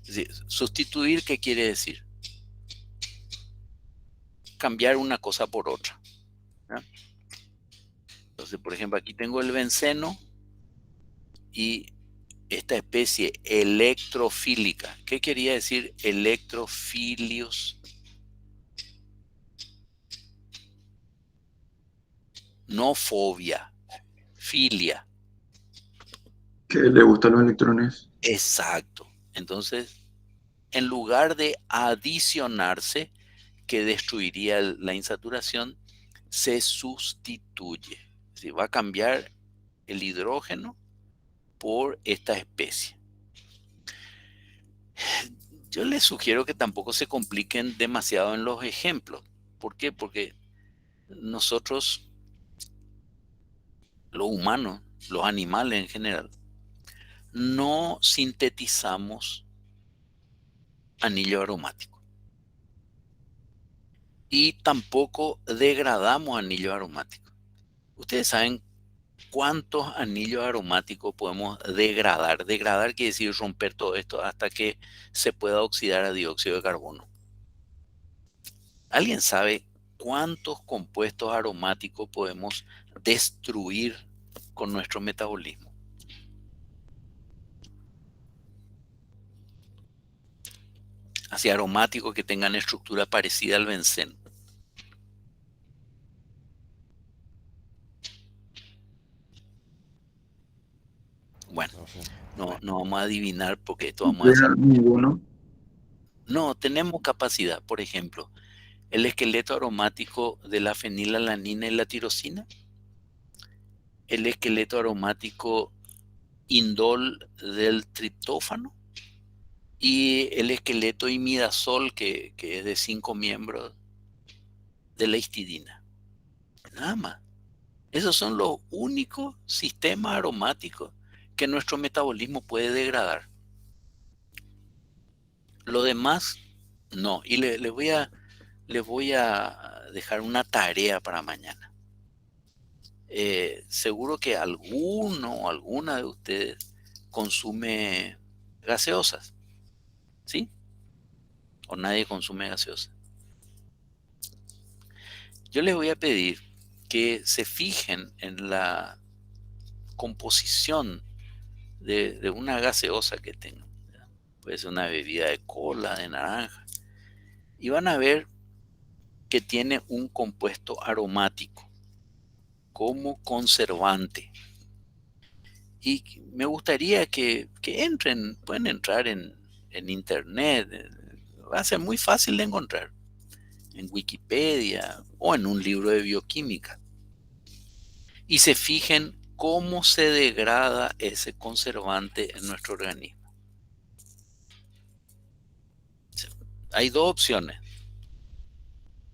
Es decir, sustituir, ¿qué quiere decir? Cambiar una cosa por otra, ¿no? Entonces, por ejemplo, aquí tengo el benceno y esta especie electrofílica. ¿Qué quería decir electrofilius? No fobia, filia. Que le gustan los electrones. Exacto. Entonces, en lugar de adicionarse, que destruiría la insaturación, se sustituye. Es decir, va a cambiar el hidrógeno por esta especie. Yo les sugiero que tampoco se compliquen demasiado en los ejemplos. ¿Por qué? Porque nosotros los humanos, los animales en general, no sintetizamos anillo aromático. Y tampoco degradamos anillos aromáticos. Ustedes saben cuántos anillos aromáticos podemos degradar. Degradar quiere decir romper todo esto hasta que se pueda oxidar a dióxido de carbono. ¿Alguien sabe cuántos compuestos aromáticos podemos destruir con nuestro metabolismo? Así aromáticos que tengan estructura parecida al benceno. Bueno, no vamos a adivinar porque esto vamos a hacer. Ninguno. No, tenemos capacidad. Por ejemplo, el esqueleto aromático de la fenilalanina y la tirosina, el esqueleto aromático indol del triptófano y el esqueleto imidazol que es de 5 miembros de la histidina. Nada más. Esos son los únicos sistemas aromáticos que nuestro metabolismo puede degradar. Lo demás, no. Y les voy a dejar una tarea para mañana. Seguro que alguno o alguna de ustedes consume gaseosas, ¿sí? O nadie consume gaseosas. Yo les voy a pedir que se fijen en la composición de una gaseosa que tengan. Puede ser una bebida de cola, de naranja. Y van a ver que tiene un compuesto aromático como conservante. Y me gustaría que entren, pueden entrar en internet. Va a ser muy fácil de encontrar. En Wikipedia o en un libro de bioquímica. Y se fijen cómo se degrada ese conservante en nuestro organismo. Hay dos opciones.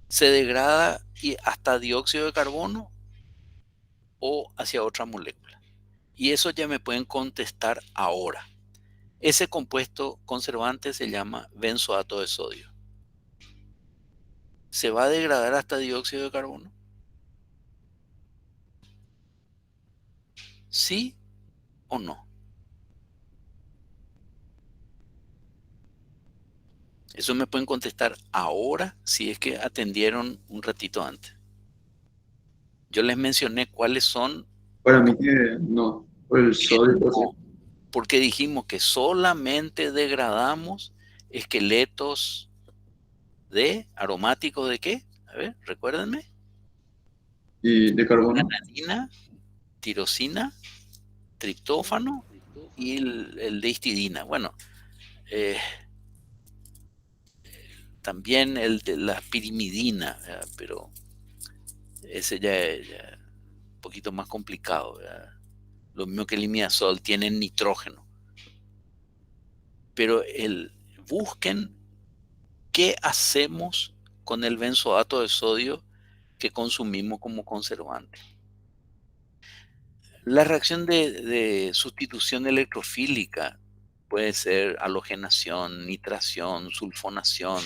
Se degrada hasta dióxido de carbono o hacia otra molécula. Y eso ya me pueden contestar ahora. Ese compuesto conservante se llama benzoato de sodio. ¿Se va a degradar hasta dióxido de carbono? ¿Sí o no? Eso me pueden contestar ahora si es que atendieron un ratito antes. Yo les mencioné cuáles son. Para mí que no. Por el sodio. No, porque dijimos que solamente degradamos esqueletos aromáticos de qué? A ver, recuérdenme. Y de carbono. Alanina, tirosina, triptófano y el de histidina. Bueno, también el de la pirimidina, pero ese ya es un poquito más complicado. Lo mismo que el imidazol, tienen nitrógeno. Pero busquen qué hacemos con el benzoato de sodio que consumimos como conservante. La reacción de sustitución electrofílica puede ser halogenación, nitración, sulfonación,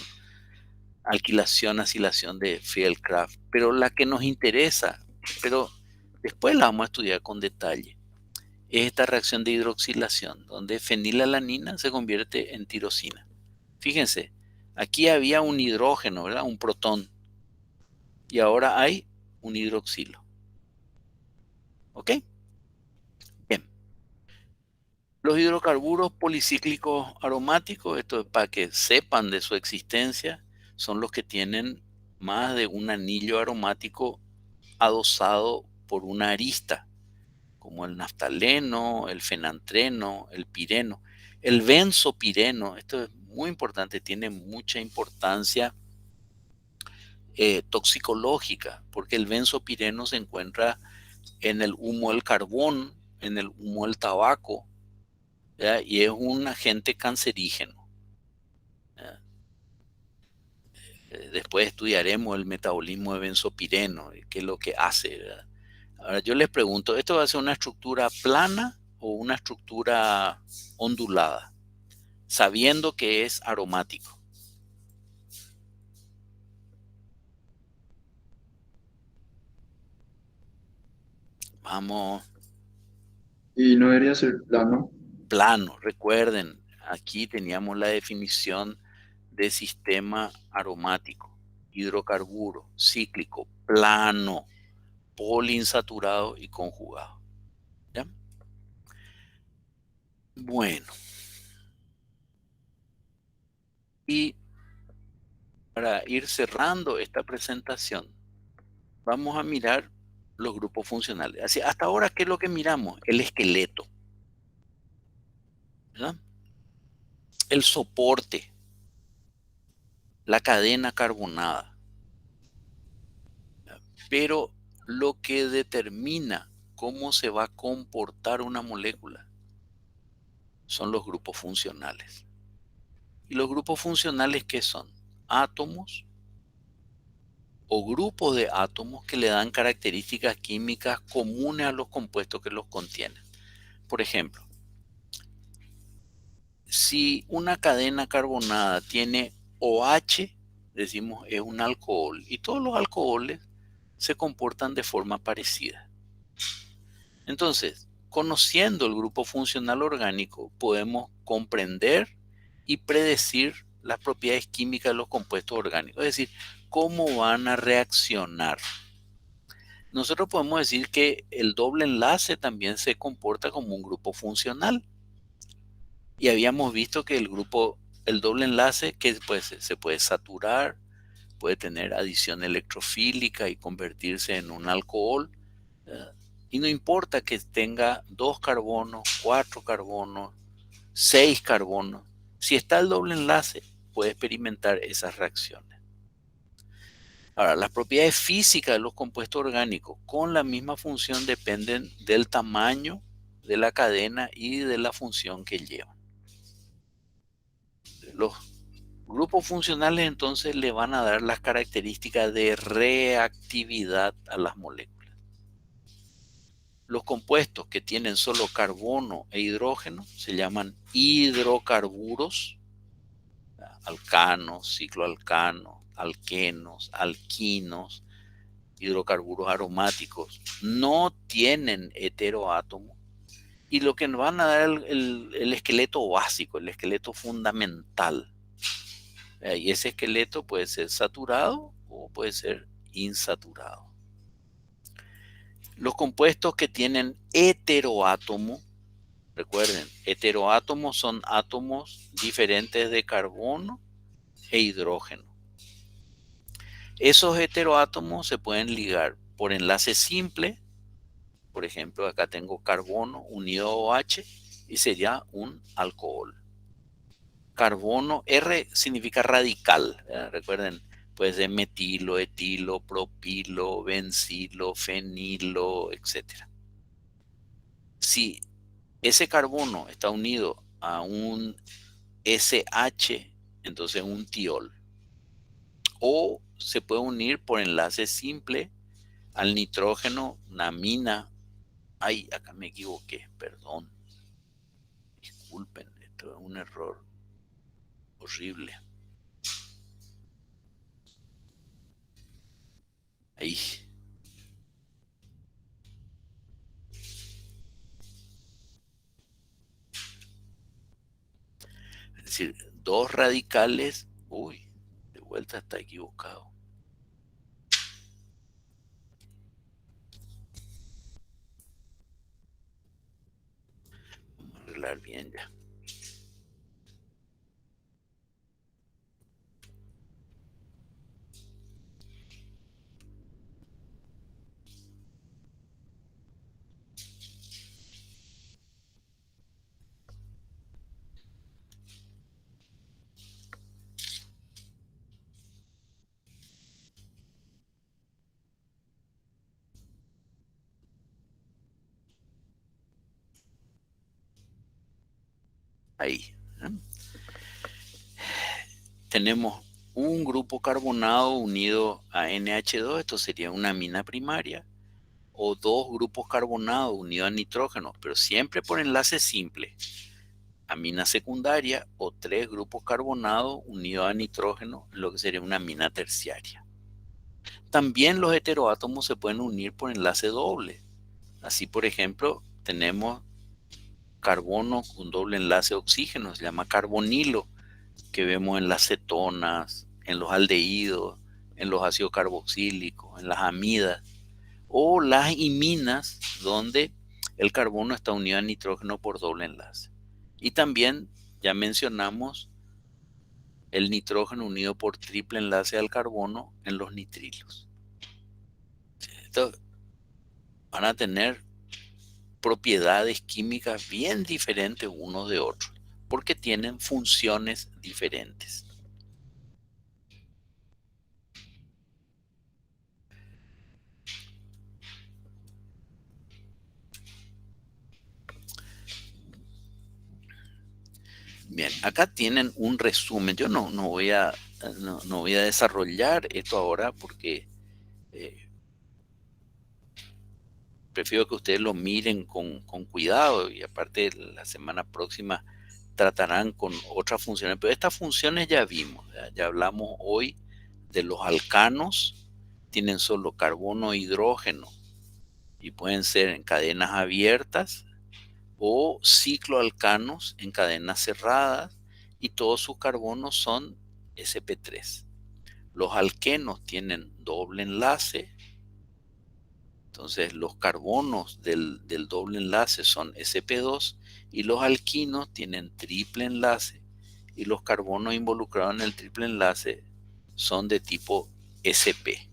alquilación, acilación de Fieldcraft, pero la que nos interesa, pero después la vamos a estudiar con detalle, es esta reacción de hidroxilación, donde fenilalanina se convierte en tirosina. Fíjense, aquí había un hidrógeno, ¿verdad? Un protón, y ahora hay un hidroxilo. ¿Ok? Bien. Los hidrocarburos policíclicos aromáticos, esto es para que sepan de su existencia, son los que tienen más de un anillo aromático adosado por una arista, como el naftaleno, el fenantreno, el pireno. El benzopireno, esto es muy importante, tiene mucha importancia toxicológica, porque el benzopireno se encuentra en el humo del carbón, en el humo del tabaco, ¿ya? Y es un agente cancerígeno. Después estudiaremos el metabolismo de benzopireno, qué es lo que hace, ¿verdad? Ahora yo les pregunto, ¿esto va a ser una estructura plana o una estructura ondulada? Sabiendo que es aromático. Vamos. Y no debería ser plano. Plano, recuerden, aquí teníamos la definición de sistema aromático, hidrocarburo, cíclico, plano, poliinsaturado y conjugado. ¿Ya? Bueno. Y para ir cerrando esta presentación, vamos a mirar los grupos funcionales. Así, hasta ahora, ¿qué es lo que miramos? El esqueleto, ¿verdad? El soporte, la cadena carbonada. Pero lo que determina cómo se va a comportar una molécula son los grupos funcionales. ¿Y los grupos funcionales qué son? Átomos o grupos de átomos que le dan características químicas comunes a los compuestos que los contienen. Por ejemplo, si una cadena carbonada tiene OH, decimos es un alcohol, y todos los alcoholes se comportan de forma parecida. Entonces, conociendo el grupo funcional orgánico, podemos comprender y predecir las propiedades químicas de los compuestos orgánicos, es decir, cómo van a reaccionar. Nosotros podemos decir que el doble enlace también se comporta como un grupo funcional. Y habíamos visto que el doble enlace, que pues, se puede saturar, puede tener adición electrofílica y convertirse en un alcohol. Y no importa que tenga 2 carbonos, 4 carbonos, 6 carbonos. Si está el doble enlace, puede experimentar esas reacciones. Ahora, las propiedades físicas de los compuestos orgánicos con la misma función dependen del tamaño de la cadena y de la función que llevan. Los grupos funcionales entonces le van a dar las características de reactividad a las moléculas. Los compuestos que tienen solo carbono e hidrógeno se llaman hidrocarburos, alcanos, cicloalcanos, alquenos, alquinos, hidrocarburos aromáticos. No tienen heteroátomo y lo que nos van a dar el esqueleto básico, el esqueleto fundamental. Y ese esqueleto puede ser saturado o puede ser insaturado. Los compuestos que tienen heteroátomo, recuerden, heteroátomos son átomos diferentes de carbono e hidrógeno. Esos heteroátomos se pueden ligar por enlace simple. Por ejemplo, acá tengo carbono unido a OH y sería un alcohol. Carbono, R significa radical. Recuerden, puede ser metilo, etilo, propilo, bencilo, fenilo, etc. Si ese carbono está unido a un SH, entonces un tiol. O se puede unir por enlace simple al nitrógeno, una amina. Ay, acá me equivoqué, perdón. Disculpen, esto es un error horrible. Ahí. Es decir, 2 radicales. Uy, de vuelta está equivocado. Vamos a arreglar bien ya. Ahí. Tenemos un grupo carbonado unido a NH2, esto sería una amina primaria, o 2 grupos carbonados unidos a nitrógeno, pero siempre por enlace simple, amina secundaria, o 3 grupos carbonados unidos a nitrógeno, lo que sería una amina terciaria. También los heteroátomos se pueden unir por enlace doble. Así, por ejemplo, tenemos carbono con doble enlace oxígeno, se llama carbonilo, que vemos en las cetonas, en los aldehídos, en los ácidos carboxílicos, en las amidas, o las iminas, donde el carbono está unido a nitrógeno por doble enlace. Y también ya mencionamos el nitrógeno unido por triple enlace al carbono en los nitrilos. Estos van a tener propiedades químicas bien diferentes unos de otros, porque tienen funciones diferentes. Bien, acá tienen un resumen. Yo no voy a desarrollar esto ahora porque prefiero que ustedes lo miren con cuidado, y aparte la semana próxima tratarán con otras funciones. Pero estas funciones ya vimos, ya hablamos hoy de los alcanos. Tienen solo carbono e hidrógeno y pueden ser en cadenas abiertas o cicloalcanos en cadenas cerradas, y todos sus carbonos son sp3. Los alquenos tienen doble enlace, entonces los carbonos del doble enlace son sp2, y los alquinos tienen triple enlace, y los carbonos involucrados en el triple enlace son de tipo sp.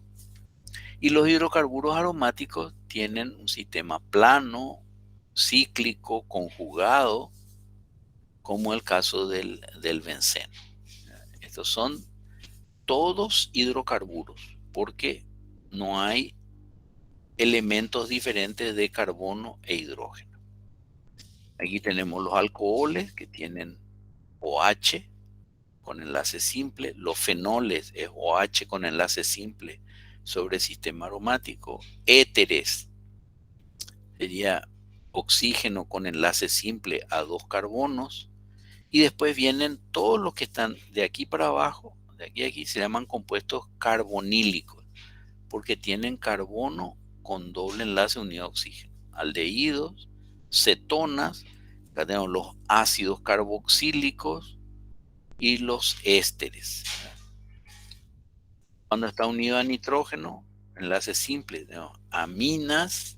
Y los hidrocarburos aromáticos tienen un sistema plano, cíclico, conjugado, como el caso del benceno. Estos son todos hidrocarburos, porque no hay elementos diferentes de carbono e hidrógeno. Aquí tenemos los alcoholes, que tienen OH con enlace simple. Los fenoles es OH con enlace simple sobre sistema aromático. Éteres sería oxígeno con enlace simple a 2 carbonos. Y después vienen todos los que están de aquí para abajo, de aquí a aquí, se llaman compuestos carbonílicos, porque tienen carbono con doble enlace unido a oxígeno. Aldehídos, cetonas, acá tenemos los ácidos carboxílicos y los ésteres. Cuando está unido a nitrógeno, enlace simple, tenemos aminas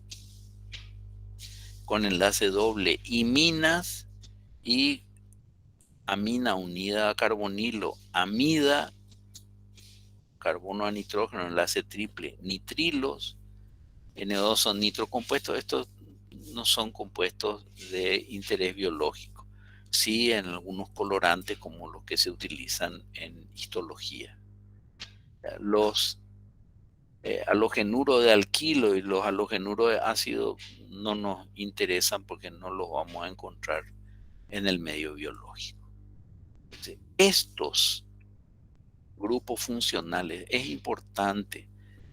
con enlace doble, iminas, y amina unida a carbonilo, amida, carbono a nitrógeno, enlace triple, nitrilos. N2 son nitrocompuestos. Estos no son compuestos de interés biológico, sí en algunos colorantes como los que se utilizan en histología. Los halogenuros de alquilo y los halogenuros de ácido no nos interesan porque no los vamos a encontrar en el medio biológico. Entonces, estos grupos funcionales es importante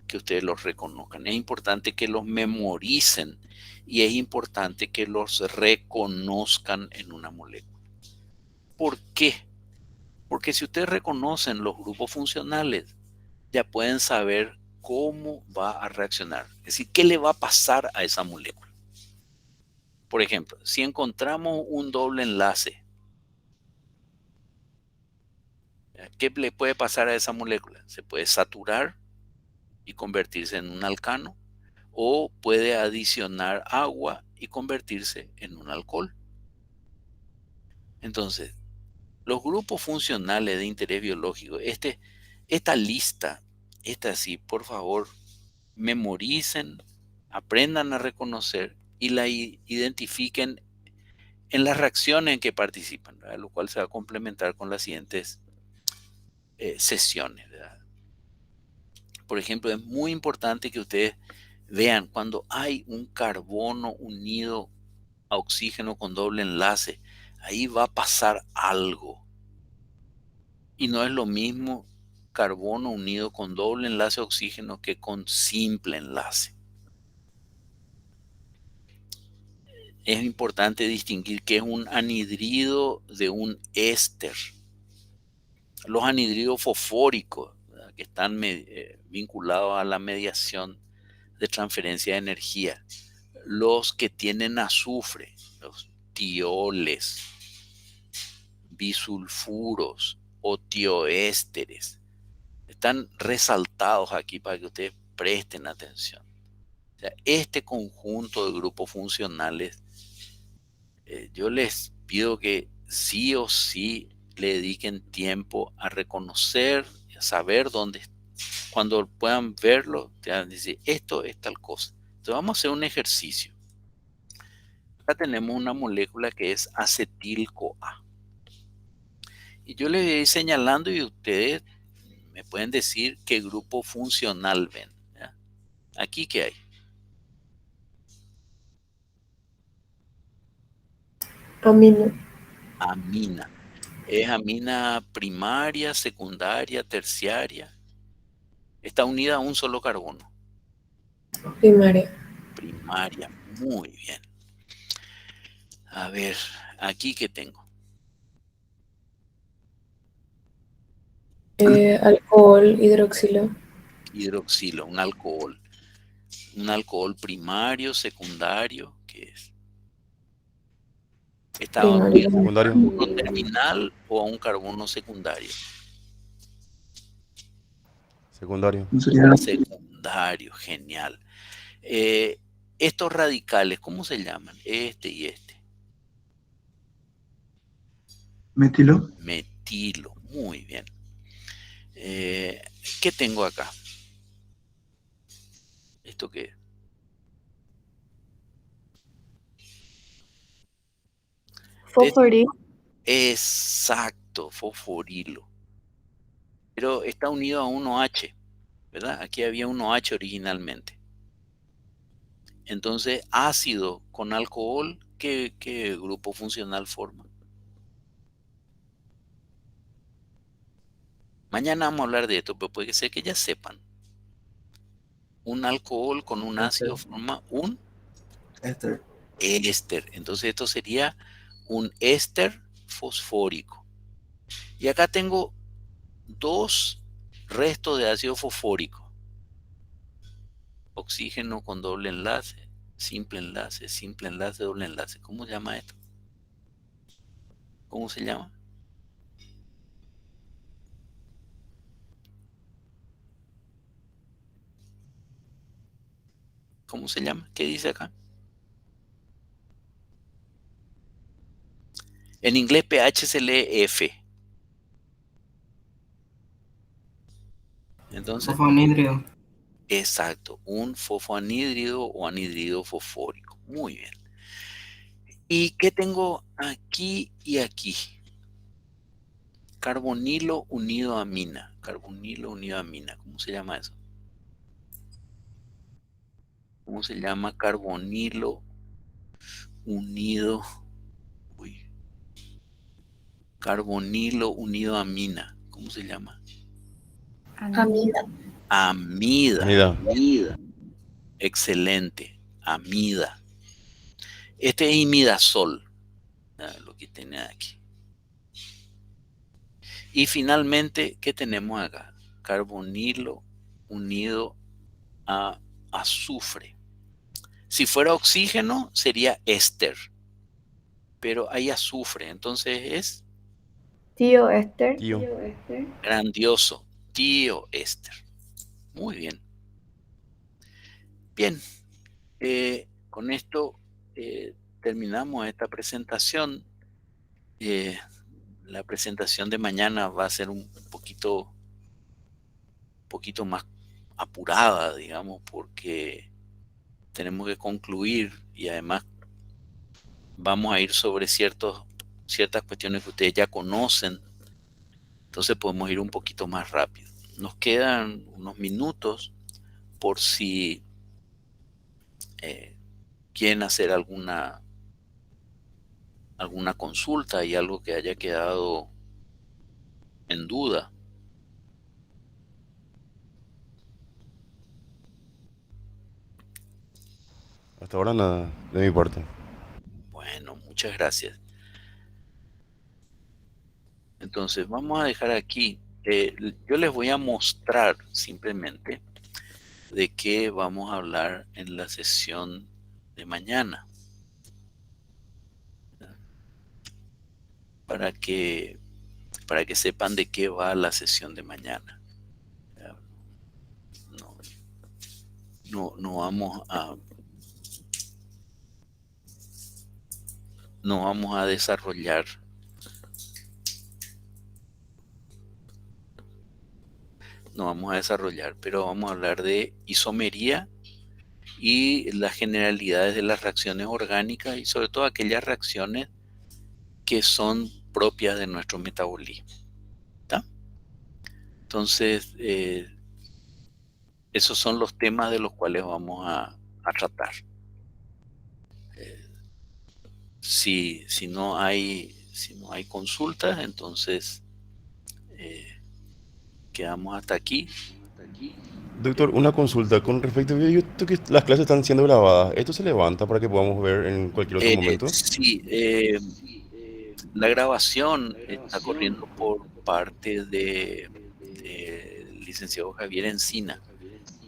que ustedes los reconozcan, es importante que los memoricen, y es importante que los reconozcan en una molécula. ¿Por qué? Porque si ustedes reconocen los grupos funcionales, ya pueden saber cómo va a reaccionar. Es decir, qué le va a pasar a esa molécula. Por ejemplo, si encontramos un doble enlace, ¿qué le puede pasar a esa molécula? Se puede saturar y convertirse en un alcano, o puede adicionar agua y convertirse en un alcohol. Entonces, los grupos funcionales de interés biológico, esta lista, sí, por favor, memoricen, aprendan a reconocer y la identifiquen en las reacciones en que participan, ¿verdad? Lo cual se va a complementar con las siguientes sesiones, ¿verdad? Por ejemplo, es muy importante que ustedes vean cuando hay un carbono unido a oxígeno con doble enlace, ahí va a pasar algo. Y no es lo mismo carbono unido con doble enlace a oxígeno que con simple enlace. es importante distinguir qué es un anhidrido de un éster. Los anhidridos fosfóricos, ¿verdad?, que están vinculados a la mediación de transferencia de energía. Los que tienen azufre, los tioles, bisulfuros o tioésteres, están resaltados aquí para que ustedes presten atención. O sea, este conjunto de grupos funcionales, yo les pido que sí o sí le dediquen tiempo a reconocer, a saber dónde, cuando puedan verlo, te van a decir, esto es tal cosa. Entonces vamos a hacer un ejercicio. Acá tenemos una molécula que es acetil-CoA. Y yo les voy a ir señalando y ustedes me pueden decir qué grupo funcional ven, ¿ya? Aquí, ¿qué hay? Amina. Amina. ¿Es amina primaria, secundaria, terciaria? Está unida a un solo carbono. Primaria. Primaria. Muy bien. A ver, aquí ¿qué tengo? Alcohol, hidroxilo. Hidroxilo, un alcohol. Un alcohol primario, secundario, ¿qué es? ¿Está Primario. unido a un Secundario. carbono terminal o a un carbono secundario? Secundario. ¿Cómo sería? Secundario, genial. Estos radicales, ¿cómo se llaman? Este y este. Metilo. Metilo, muy bien. ¿Qué tengo acá? ¿Esto qué es? Fosforilo. Exacto, fosforilo. Pero está unido a un OH, ¿verdad? Aquí había un OH originalmente. Entonces, ácido con alcohol, ¿qué grupo funcional forma? Mañana vamos a hablar de esto, pero puede ser que ya sepan. Un alcohol con un ácido forma un Éster. éster. Entonces esto sería un éster fosfórico. Y acá tengo dos restos de ácido fosfórico. Oxígeno con doble enlace, simple enlace, doble enlace. ¿Cómo se llama esto? ¿Cómo se llama? ¿Cómo se llama? ¿Qué dice acá? En inglés pH se lee F. Entonces, Fosfonhídrido. exacto, un fosfoanhídrido o anhídrido fosfórico. Muy bien. ¿Y qué tengo aquí y aquí? Carbonilo unido a amina. Carbonilo unido a amina. ¿Cómo se llama eso? ¿Cómo se llama carbonilo unido? Uy. Carbonilo unido a amina. ¿Cómo se llama? Amida. Amida. Amida. Amida. Excelente. Amida. Este es imidazol. Lo que tiene aquí. Y finalmente, ¿qué tenemos acá? Carbonilo unido a azufre. Si fuera oxígeno, sería éster. Pero hay azufre, entonces es Tío Éster. Tío. grandioso. Tioéster. Muy bien. Bien, con esto terminamos esta presentación. La presentación de mañana va a ser un poquito más apurada, digamos, porque tenemos que concluir y además vamos a ir sobre ciertas cuestiones que ustedes ya conocen, entonces podemos ir un poquito más rápido. Nos quedan unos minutos por si quieren hacer alguna consulta y algo que haya quedado en duda. Hasta ahora nada, de mi parte. Muchas gracias. Entonces, vamos a dejar aquí. Yo les voy a mostrar simplemente de qué vamos a hablar en la sesión de mañana. Para que sepan de qué va la sesión de mañana. No vamos a desarrollar pero vamos a hablar de isomería y las generalidades de las reacciones orgánicas y sobre todo aquellas reacciones que son propias de nuestro metabolismo. ¿Está? Entonces, esos son los temas de los cuales vamos a tratar. Si no hay consultas, entonces quedamos hasta aquí. Doctor, una consulta con respecto a que las clases están siendo grabadas. ¿Esto se levanta para que podamos ver en cualquier otro momento? Sí, la grabación está corriendo por parte del licenciado Javier Encina,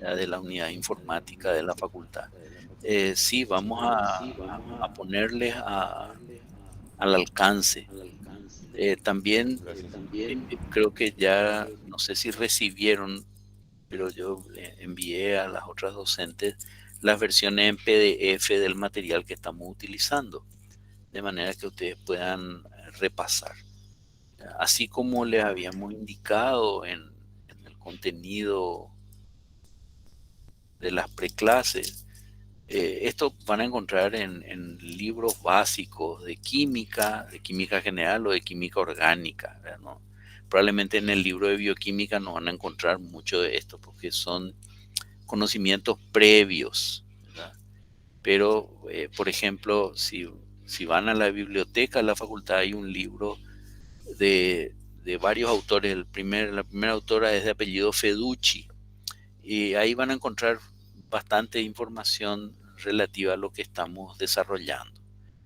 de la unidad informática de la facultad. Sí, vamos a ponerles al alcance. También creo que ya, no sé si recibieron, pero yo envié a las otras docentes las versiones en PDF del material que estamos utilizando, de manera que ustedes puedan repasar. Así como les habíamos indicado en el contenido de las preclases, esto van a encontrar en libros básicos de química general o de química orgánica, ¿no? Probablemente en el libro de bioquímica no van a encontrar mucho de esto porque son conocimientos previos, ¿verdad? Pero, por ejemplo, si van a la biblioteca de la facultad, hay un libro de varios autores. La primera autora es de apellido Feducci, y ahí van a encontrar bastante información relativa a lo que estamos desarrollando.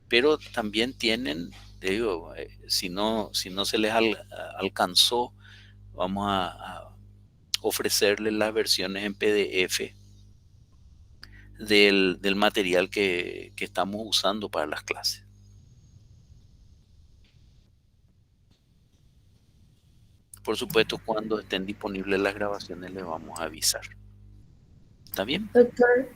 Pero también tienen, te digo, si no se les alcanzó, vamos a ofrecerles las versiones en PDF del material que estamos usando para las clases. Por supuesto, cuando estén disponibles las grabaciones les vamos a avisar. ¿Está bien? Doctor,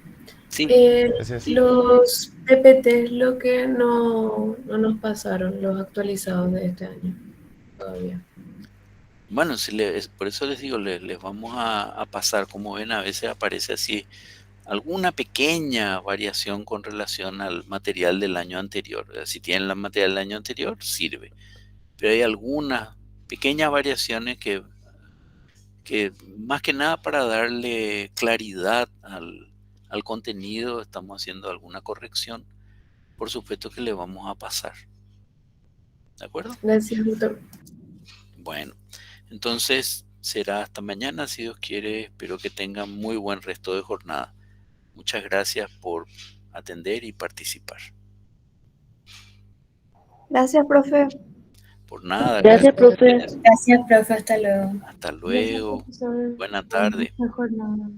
Sí. Gracias. los PPT, lo que no nos pasaron, los actualizados de este año, todavía. Bueno, por eso les digo, les vamos a pasar. Como ven, a veces aparece así alguna pequeña variación con relación al material del año anterior. Si tienen el material del año anterior, sirve. Pero hay algunas pequeñas variaciones que más que nada para darle claridad al contenido, estamos haciendo alguna corrección. Por supuesto que le vamos a pasar. ¿De acuerdo? Gracias, doctor. Bueno, entonces será hasta mañana, si Dios quiere. Espero que tengan muy buen resto de jornada. Muchas gracias por atender y participar. Gracias, profe. Por nada. Gracias, profe. Gracias, profe. Hasta luego. Hasta luego. Gracias, profesor. Buena tarde. Buena jornada.